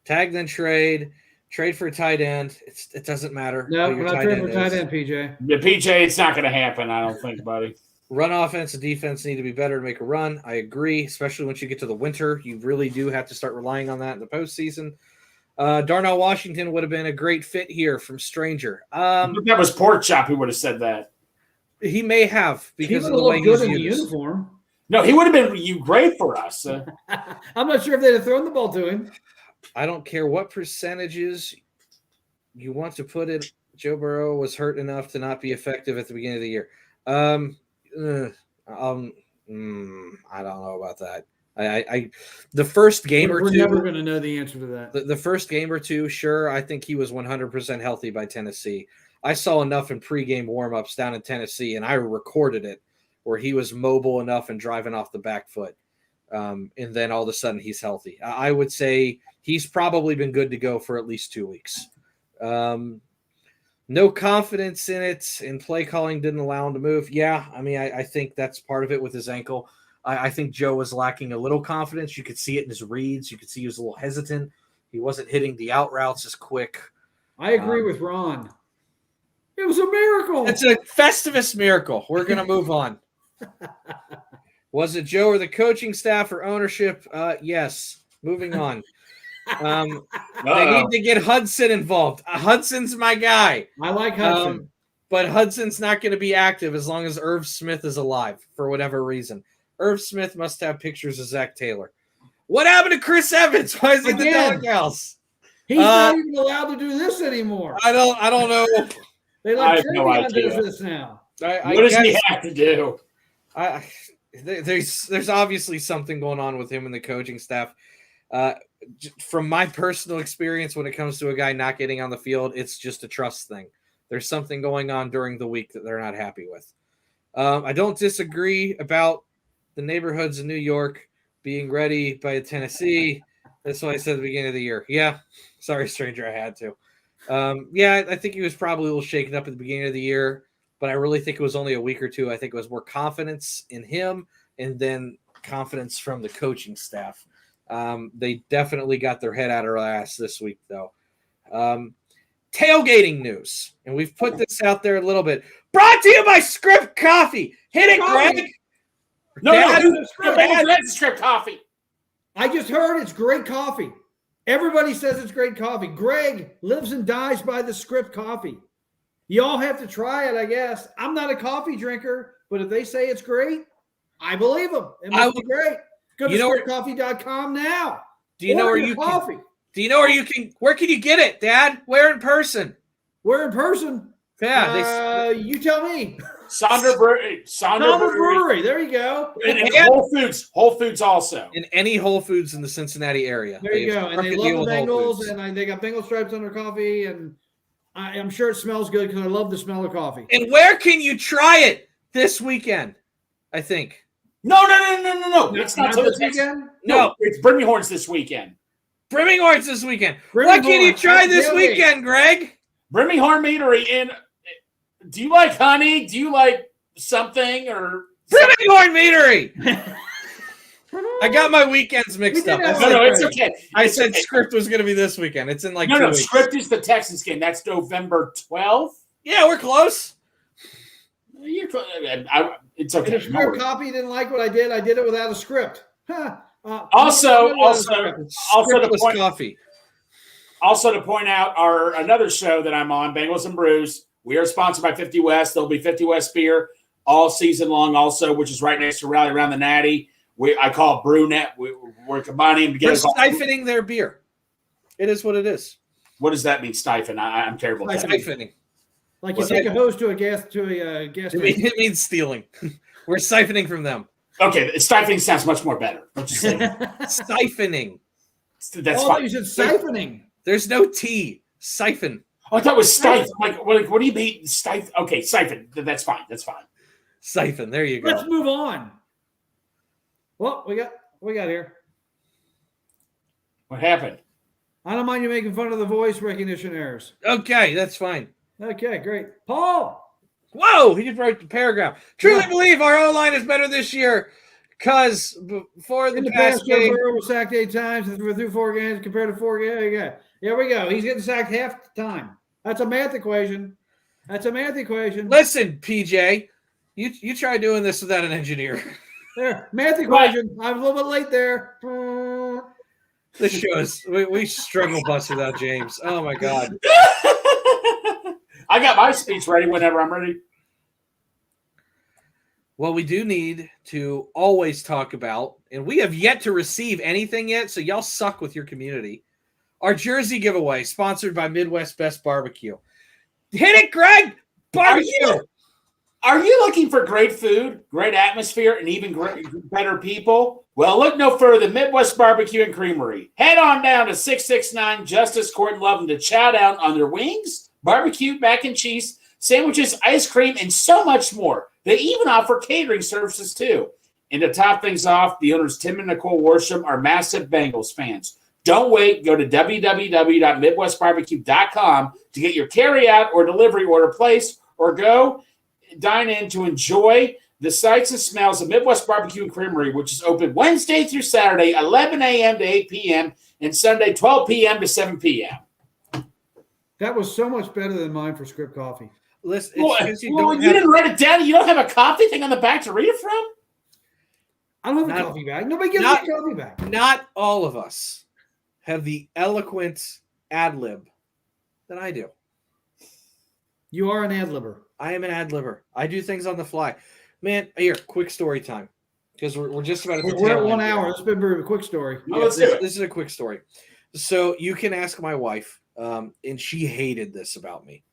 tag then trade for a tight end. It doesn't matter. No, who your we're not trading for is. tight end, PJ. The PJ, it's not going to happen. I don't think, buddy. Run offense and defense need to be better to make a run. I agree, especially once you get to the winter. You really do have to start relying on that in the postseason. Darnell Washington would have been a great fit here from Stranger. If that was Pork Chop who would have said that. He may have He because would of have the way looked good he's in the used. uniform. No, he would have been great for us. I'm not sure if they'd have thrown the ball to him. I don't care what percentages you want to put it. Joe Burrow was hurt enough to not be effective at the beginning of the year. I don't know about that. The first game or We're two. never going to know the answer to that. The first game or two, sure. I think he was 100% healthy by Tennessee. I saw enough in pregame warmups down in Tennessee, and I recorded it where he was mobile enough and driving off the back foot. And then all of a sudden he's healthy. I would say he's probably been good to go for at least 2 weeks. No confidence in it, and play calling didn't allow him to move. Yeah, I mean, I think that's part of it with his ankle. I think Joe was lacking a little confidence. You could see it in his reads. You could see he was a little hesitant. He wasn't hitting the out routes as quick. I agree with Ron. It was a miracle. It's a Festivus miracle. We're going to move on. Was it Joe or the coaching staff or ownership? Yes. Moving on. They need to get Hudson involved. Hudson's my guy. I like Hudson. But Hudson's not going to be active as long as Irv Smith is alive for whatever reason. Irv Smith must have pictures of Zach Taylor. What happened to Chris Evans? Why is he in the doghouse? He's not even allowed to do this anymore. I don't know. They let Travion do this now. What does he have to do? There's obviously something going on with him and the coaching staff. From my personal experience, when it comes to a guy not getting on the field, it's just a trust thing. There's something going on during the week that they're not happy with. I don't disagree about the neighborhoods in New York being ready by Tennessee. That's what I said at the beginning of the year. Yeah. Sorry, stranger, I had to. I think he was probably a little shaken up at the beginning of the year, but I really think it was only a week or two. I think it was more confidence in him and then confidence from the coaching staff. They definitely got their head out of their ass this week, though. Tailgating news, and we've put this out there a little bit. Brought to you by Script Coffee. Hit it, Greg. That's Script Coffee. I just heard it's great coffee. Everybody says it's great coffee. Greg lives and dies by the Script Coffee. You all have to try it, I guess. I'm not a coffee drinker, but if they say it's great, I believe them. It must be great. Go to scriptcoffee.com now. Do you know where you coffee? Where can you get it, Dad? Where in person? Where in person? Yeah, you tell me. Sonder Brewery. There you go. And Whole Foods also. In any Whole Foods in the Cincinnati area. There you go. And they love the Bengals, and they got Bengal stripes on their coffee, and I'm sure it smells good because I love the smell of coffee. And where can you try it this weekend? I think. No. It's not this weekend. No, it's Brimminghorn's this weekend. Brimminghorn's this weekend. What can you try this weekend, Greg? Brimminghorn Meadery. And do you like honey? Do you like something or Brimminghorn Meadery? I got my weekends mixed up. No, it's okay. I said Script was going to be this weekend. It's in 2 weeks. Script is the Texans game. That's November 12th. Yeah, we're close. It's okay. And if Script Copy didn't like what I did it without a script. Also to point out another show that I'm on, Bengals and Brews. We are sponsored by 50 West. There'll be 50 West beer all season long also, which is right next to Rally Around the Natty. I call it BrewNet. We're combining them together. We're siphoning their beer. It is what it is. What does that mean, siphoning? I'm terrible at that. Siphoning. Like you take a hose to a gas station. It means stealing. We're siphoning from them. Okay, siphoning sounds much more better. Siphoning. That's fine. You said siphoning. There's no T. Siphon. Oh, I thought it was stifle. Like, what do you mean stifle? Okay, siphon. That's fine. Siphon. There you go. Let's move on. What we got here? What happened? I don't mind you making fun of the voice recognition errors. Okay, that's fine. Okay, great. Paul. Whoa, he just wrote the paragraph. Truly believe our O-line is better this year because before the past game. Burrow was sacked 8 times through 4 games compared to 4 games. Yeah. Here we go. He's getting sacked half the time. That's a math equation. Listen, PJ, you try doing this without an engineer. There, math equation. Right. I'm a little bit late there. This show is we struggle bus without James. Oh my God. I got my speech ready whenever I'm ready. Well, we do need to always talk about, and we have yet to receive anything yet, so y'all suck with your community. Our jersey giveaway, sponsored by Midwest Best Barbecue. Hit it, Greg! Barbecue! Are you looking for great food, great atmosphere, and even better people? Well, look no further than Midwest Barbecue and Creamery. Head on down to 669 Justice Court in Loveland to chow down on their wings, barbecue, mac and cheese, sandwiches, ice cream, and so much more. They even offer catering services, too. And to top things off, the owners Tim and Nicole Worsham are massive Bengals fans. Don't wait. Go to www.midwestbarbecue.com to get your carryout or delivery order placed, or go dine in to enjoy the sights and smells of Midwest Barbecue and Creamery, which is open Wednesday through Saturday, 11 a.m. to 8 p.m., and Sunday, 12 p.m. to 7 p.m. That was so much better than mine for Script Coffee. Listen, Well, you didn't write it down. You don't have a coffee thing on the back to read it from? I don't have a coffee bag. Nobody gives me a coffee bag. Not all of us have the eloquent ad lib that I do. You are an ad-libber. I am an ad-libber. I do things on the fly. Man, here, quick story time. Because we're just about at the We're tail at 1 end hour. here. It's been a quick story. Let's do it. This is a quick story. So you can ask my wife, and she hated this about me.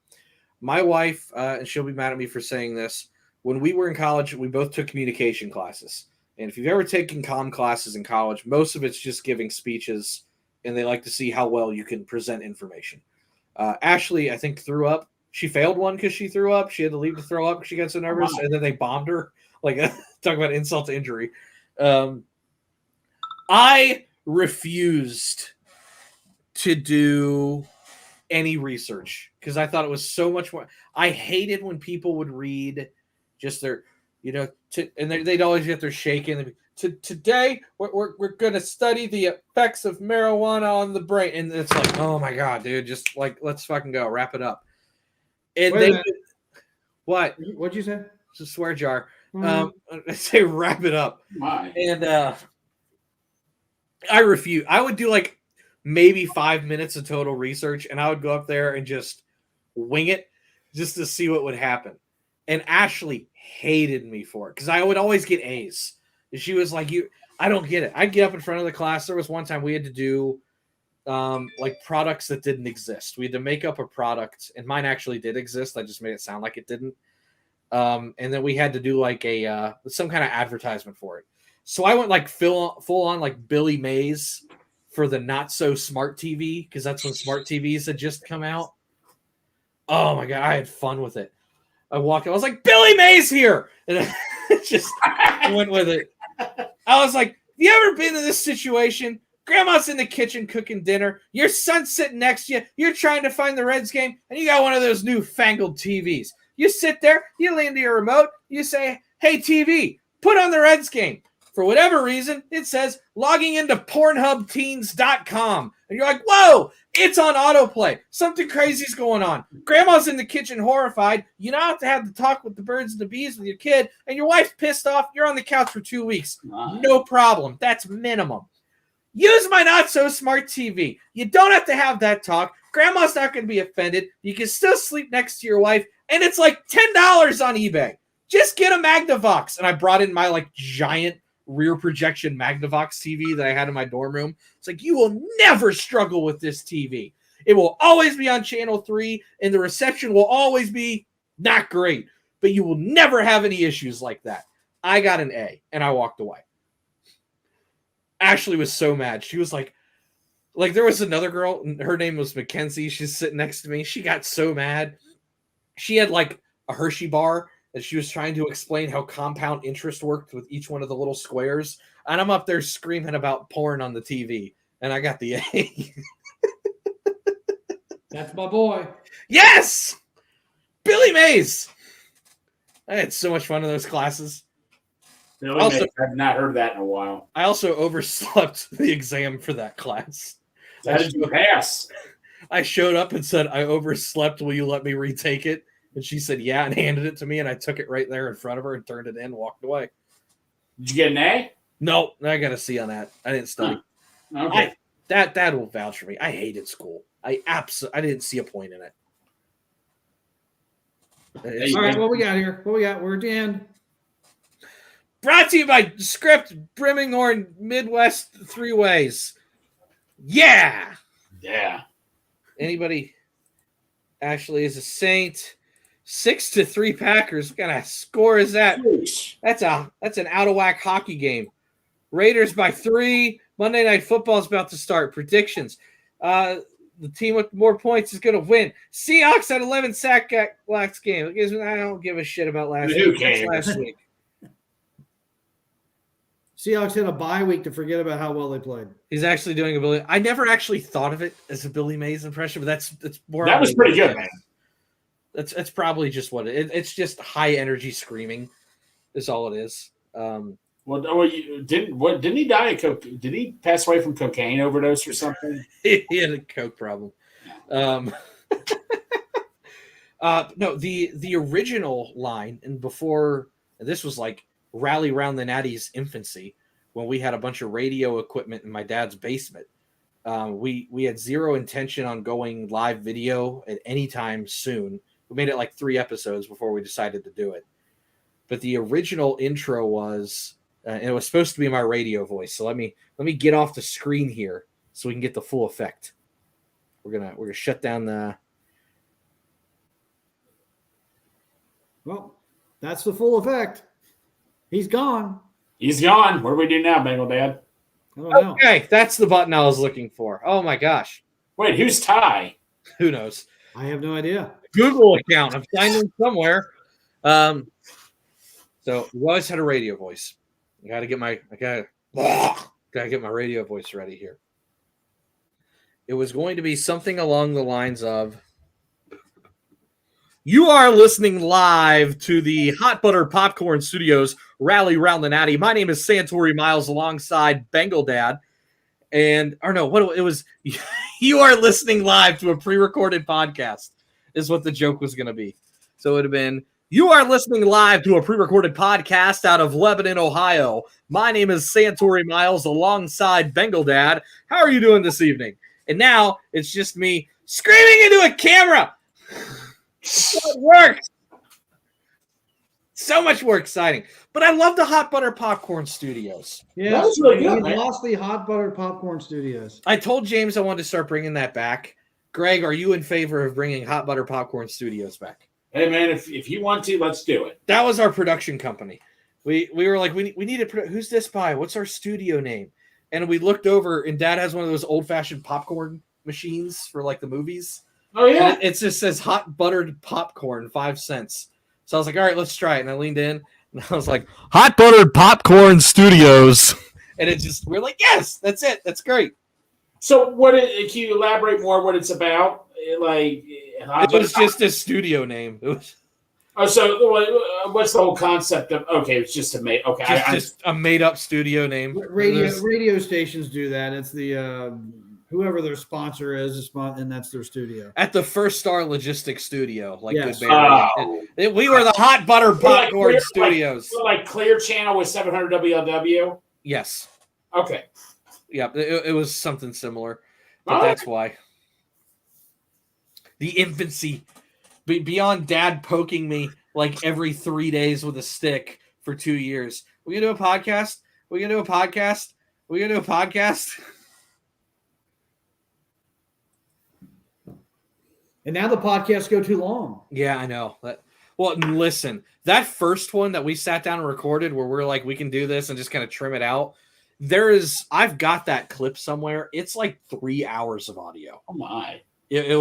My wife, and she'll be mad at me for saying this, when we were in college, we both took communication classes. And if you've ever taken comm classes in college, most of it's just giving speeches, and they like to see how well you can present information. Ashley, I think, threw up. She failed one because she threw up. She had to leave to throw up because she got so nervous, and then they bombed her. Like, talk about insult to injury. I refused to do any research because I thought it was so much more. I hated when people would read just their, and they'd always get their shaking. Today, we're going to study the effects of marijuana on the brain. And it's like, oh my God, dude, just like, let's fucking go, wrap it up. And what? What'd you say? It's a swear jar. I say wrap it up. My. And I refuse. I would do like maybe 5 minutes of total research, and I would go up there and just wing it just to see what would happen. And Ashley hated me for it because I would always get A's. And she was like, I don't get it. I'd get up in front of the class. There was one time we had to do like products that didn't exist. We had to make up a product, and mine actually did exist. I just made it sound like it didn't. And then we had to do like some kind of advertisement for it. So I went like full on like Billy Mays for the not so smart TV, because that's when smart TVs had just come out. Oh my God, I had fun with it. I walked in, I was like, Billy Mays here, and I just went with it. I was like, you ever been in this situation? Grandma's in the kitchen cooking dinner. Your son's sitting next to you. You're trying to find the Reds game, and you got one of those newfangled TVs. You sit there, you lean to your remote, you say, hey, TV, put on the Reds game. For whatever reason, it says logging into PornhubTeens.com. And you're like, whoa, it's on autoplay. Something crazy's going on. Grandma's in the kitchen horrified. You now have to have the talk with the birds and the bees with your kid, and your wife's pissed off. You're on the couch for 2 weeks. No problem. That's minimum. Use my not-so-smart TV. You don't have to have that talk. Grandma's not going to be offended. You can still sleep next to your wife, and it's like $10 on eBay. Just get a Magnavox. And I brought in my like giant rear projection Magnavox TV that I had in my dorm room. It's like, you will never struggle with this TV. It will always be on channel 3, and the reception will always be not great, but you will never have any issues like that. I got an A, and I walked away. Ashley was so mad. She was like there was another girl, her name was Mackenzie. She's sitting next to me. She got so mad. She had like a Hershey bar, and she was trying to explain how compound interest worked with each one of the little squares. And I'm up there screaming about porn on the TV, and I got the A. That's my boy. Yes! Billy Mays. I had so much fun in those classes. I've not heard that in a while. I also overslept the exam for that class. How did you pass? I showed up and said, I overslept. Will you let me retake it? And she said, yeah, and handed it to me. And I took it right there in front of her and turned it in and walked away. Did you get an A? No, I got a C on that. I didn't study. Huh. Okay. That will vouch for me. I hated school. I didn't see a point in it. All right, what we got here? What we got? We're at the end. Brought to you by Script Brimminghorn Midwest 3 Ways. Yeah. Yeah. Anybody? Ashley is a Saint. 6-3 Packers. What kind of score is that? That's an out of whack hockey game. Raiders by 3. Monday Night Football is about to start. Predictions. The team with more points is going to win. Seahawks at 11 sack last game. I don't give a shit about last week. Seahawks had a bye week to forget about how well they played. He's actually doing a Billy. I never actually thought of it as a Billy Mays impression, but that's more. That was pretty good, man. That's probably just what it's just high energy screaming. Is all it is. Didn't he die of coke? Did he pass away from cocaine overdose or something? He had a coke problem. No, the original line, and before this was like Rally Round the Natty's infancy, when we had a bunch of radio equipment in my dad's basement. We had zero intention on going live video at any time soon. We made it like 3 episodes before we decided to do it. But the original intro was, and it was supposed to be my radio voice. So let me get off the screen here so we can get the full effect. We're gonna shut down the. Well, that's the full effect. He's gone. He's gone. What do we do now, Bengal Dad? I don't know. Okay, that's the button I was looking for. Oh my gosh. Wait, who's Ty? Who knows? I have no idea. Google account. I'm signed in somewhere. So we always had a radio voice. I gotta get my radio voice ready here. It was going to be something along the lines of, you are listening live to the Hot Butter Popcorn Studios Rally Round the Natty. My name is Santori Miles alongside Bengal Dad. You are listening live to a pre-recorded podcast is what the joke was going to be. So it would have been, you are listening live to a pre-recorded podcast out of Lebanon, Ohio. My name is Santori Miles alongside Bengal Dad. How are you doing this evening? And now it's just me screaming into a camera. It worked. So much more exciting. But I love the Hot Butter Popcorn Studios. Yeah, that was really good, we man. lost the Hot Butter Popcorn Studios. I told James I wanted to start bringing that back. Greg, are you in favor of bringing Hot Butter Popcorn Studios back? Hey, man, if you want to, let's do it. That was our production company. We were like, we need to. Who's this by? What's our studio name? And we looked over, and Dad has one of those old-fashioned popcorn machines for like the movies. Oh yeah, and it just says hot buttered popcorn, 5 cents. So I was like, all right, let's try it. And I leaned in, and I was like, Hot Buttered Popcorn Studios. And we're like, yes, that's it. That's great. So can you elaborate more what it's about? Like, it was just a studio name. It was. Oh, so what's the whole concept of? Okay, it's just a made. Okay, just a made up studio name. Radio stations do that. It's the whoever their sponsor is, and that's their studio. At the First Star Logistics Studio, like yes. Good Bear. We were the Hot Butter Popcorn Studios. Like Clear Channel with 700 WLW. Yes. Okay. Yeah, it was something similar, but that's why. The infancy. Beyond Dad poking me like every 3 days with a stick for 2 years. We gonna do a podcast? We gonna do a podcast? We gonna do a podcast? And now the podcasts go too long. Yeah, I know. Well, listen, that first one that we sat down and recorded where we're like, we can do this and just kind of trim it out. I've got that clip somewhere. It's like 3 hours of audio. Oh my. It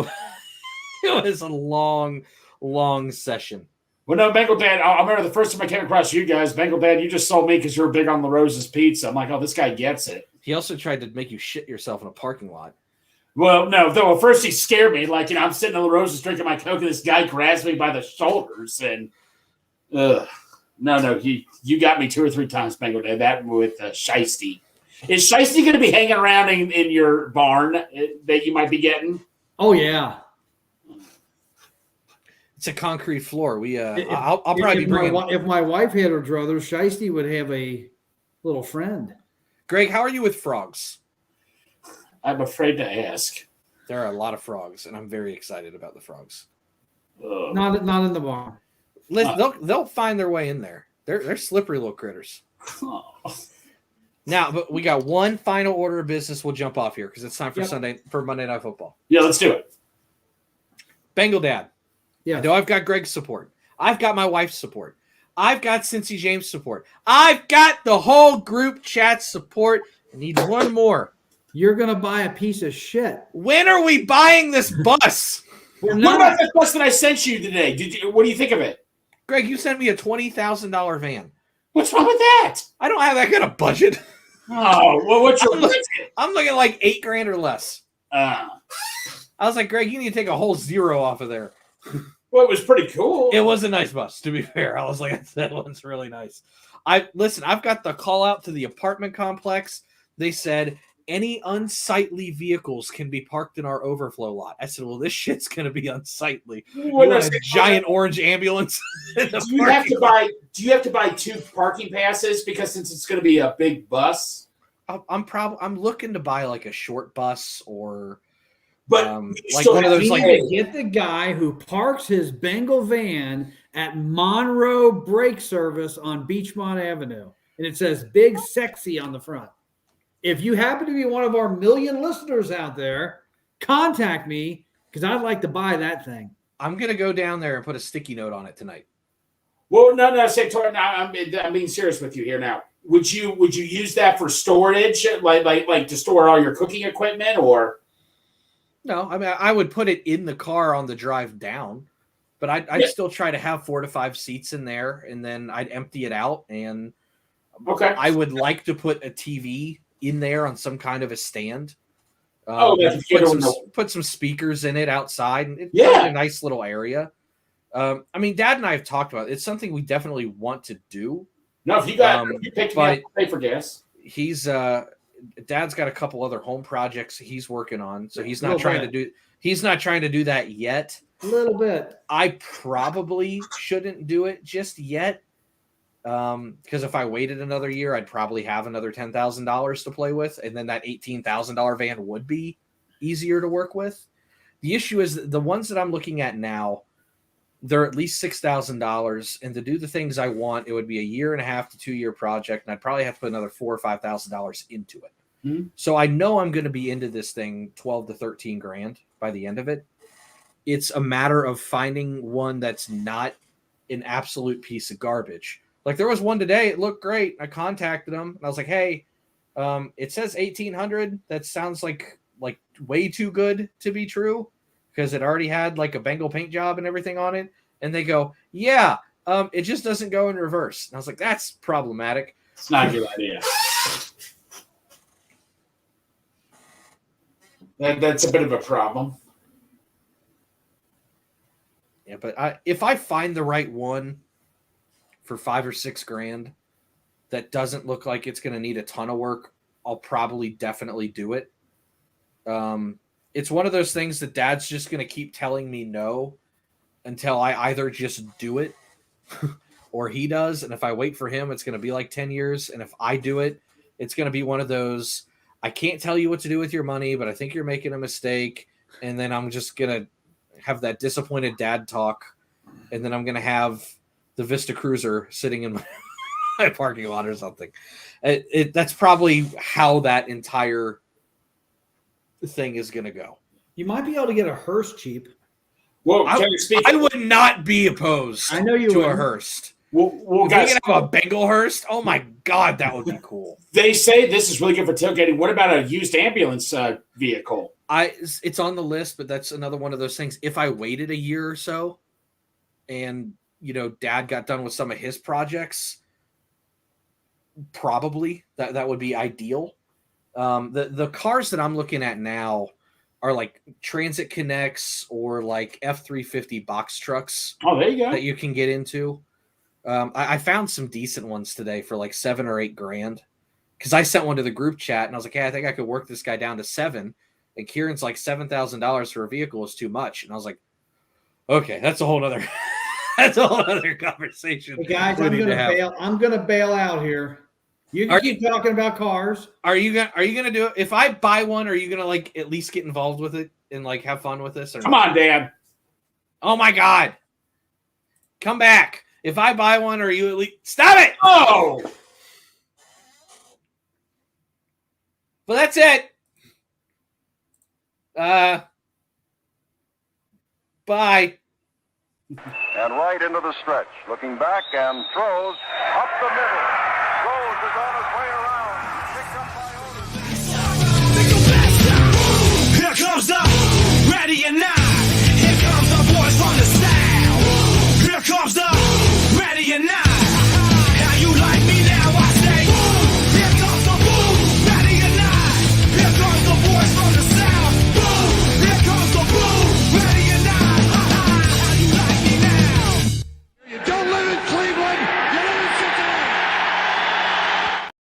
was a long, long session. Well, no, Bengal Dad, I remember the first time I came across you guys, Bengal Dad, you just sold me because you were big on La Rosa's pizza. I'm like, oh, this guy gets it. He also tried to make you shit yourself in a parking lot. Well, no, though at first he scared me. Like, I'm sitting in La Rosa's drinking my Coke, and this guy grabs me by the shoulders. And, no, you got me 2 or 3 times, Bengal Dad, that with Shiesty. Is Shiesty going to be hanging around in your barn that you might be getting? Oh, yeah. It's a concrete floor. I'll probably be bringing. If my wife had her druthers, Shiesty would have a little friend. Greg, how are you with frogs? I'm afraid to ask. There are a lot of frogs, and I'm very excited about the frogs. Not in the barn. They'll find their way in there. They're slippery little critters. Oh. Now, but we got one final order of business. We'll jump off here because it's time for Yep. Monday Night Football. Yeah, let's do it. Bengal Dad. Yeah. I know I've got Greg's support. I've got my wife's support. I've got Cincy James' support. I've got the whole group chat support. I need one more. You're going to buy a piece of shit. When are we buying this bus? What about that bus that I sent you today? What do you think of it? Greg, you sent me a $20,000 van. What's wrong with that? I don't have that kind of budget. Oh, well, what's your budget? I'm looking like $8,000 or less. Uh, I was like, Greg, you need to take a whole zero off of there. well, it was pretty cool. It was a nice bus, to be fair. I was like, that one's really nice. I've got the call out to the apartment complex. They said any unsightly vehicles can be parked in our overflow lot. I said, well, this shit's gonna be unsightly. What a giant orange ambulance. Do you have to buy 2 parking passes because since it's going to be a big bus? I'm looking to buy like a short bus or But like one of those You like need to get the guy who parks his Bengal van at Monroe Brake Service on Beachmont Avenue, and it says "Big Sexy" on the front. If you happen to be one of our million listeners out there, contact me because I'd like to buy that thing. I'm gonna go down there and put a sticky note on it tonight. Well, no, Santori. I'm being serious with you here now. Would you use that for storage, like to store all your cooking equipment, or? No, I mean I would put it in the car on the drive down, but I'd still try to have 4 to 5 seats in there, and then I'd empty it out. And Okay, I would like to put a TV in there on some kind of a stand. Put some speakers in it outside, and it's a nice little area. I mean, Dad and I have talked about it. It's something we definitely want to do. No, if you picked me up, pay for gas. He's Dad's got a couple other home projects he's working on, so he's not trying to do that yet. A little bit. I probably shouldn't do it just yet. Because if I waited another year, I'd probably have another $10,000 to play with, and then that $18,000 van would be easier to work with. The issue is that the ones that I'm looking at now, they're at least $6,000, and to do the things I want, it would be a 1.5 to 2 year project, and I'd probably have to put another $4,000 or $5,000 into it. Mm-hmm. So I know I'm going to be into this thing 12 to 13 grand by the end of it. It's a matter of finding one that's not an absolute piece of garbage. Like there was one today, it looked great. I contacted them and I was like, hey, it says 1,800. That sounds like way too good to be true because it already had like a Bengal paint job and everything on it. And they go, yeah, it just doesn't go in reverse. And I was like, that's problematic. It's not a good idea. That's a bit of a problem. Yeah, but if I find the right one for $5 or $6 grand that doesn't look like it's going to need a ton of work, I'll probably definitely do it. It's one of those things that Dad's just going to keep telling me no until I either just do it or he does. And if I wait for him, it's going to be like 10 years. And if I do it, it's going to be one of those, I can't tell you what to do with your money, but I think you're making a mistake. And then I'm just going to have that disappointed dad talk. And then I'm going to have the Vista Cruiser sitting in my parking lot or something. That's probably how that entire thing is going to go. You might be able to get a hearse cheap. Well, I would not be opposed I know you to would. a hearse. Well, if guys, we could have a Bengal hearse, oh my God, that would be cool. They say this is really good for tailgating. What about a used ambulance vehicle? It's on the list, but that's another one of those things. If I waited a year or so and Dad got done with some of his projects, probably that would be ideal. The cars that I'm looking at now are like Transit Connects or like F-350 box trucks. Oh, there you go. That you can get into. I found some decent ones today for like $7 or $8 grand because I sent one to the group chat and I was like, hey, I think I could work this guy down to $7. And Kieran's like $7,000 for a vehicle is too much. And I was like, okay, that's a whole other conversation. Hey guys, I'm gonna bail out here. You can keep talking about cars. Are you gonna do it? If I buy one, are you gonna like at least get involved with it and like have fun with this? Or Come on, Dad. Oh my God. Come back. If I buy one, are you at least stop it? Oh. Well, that's it. Bye. And right into the stretch. Looking back and throws up the middle.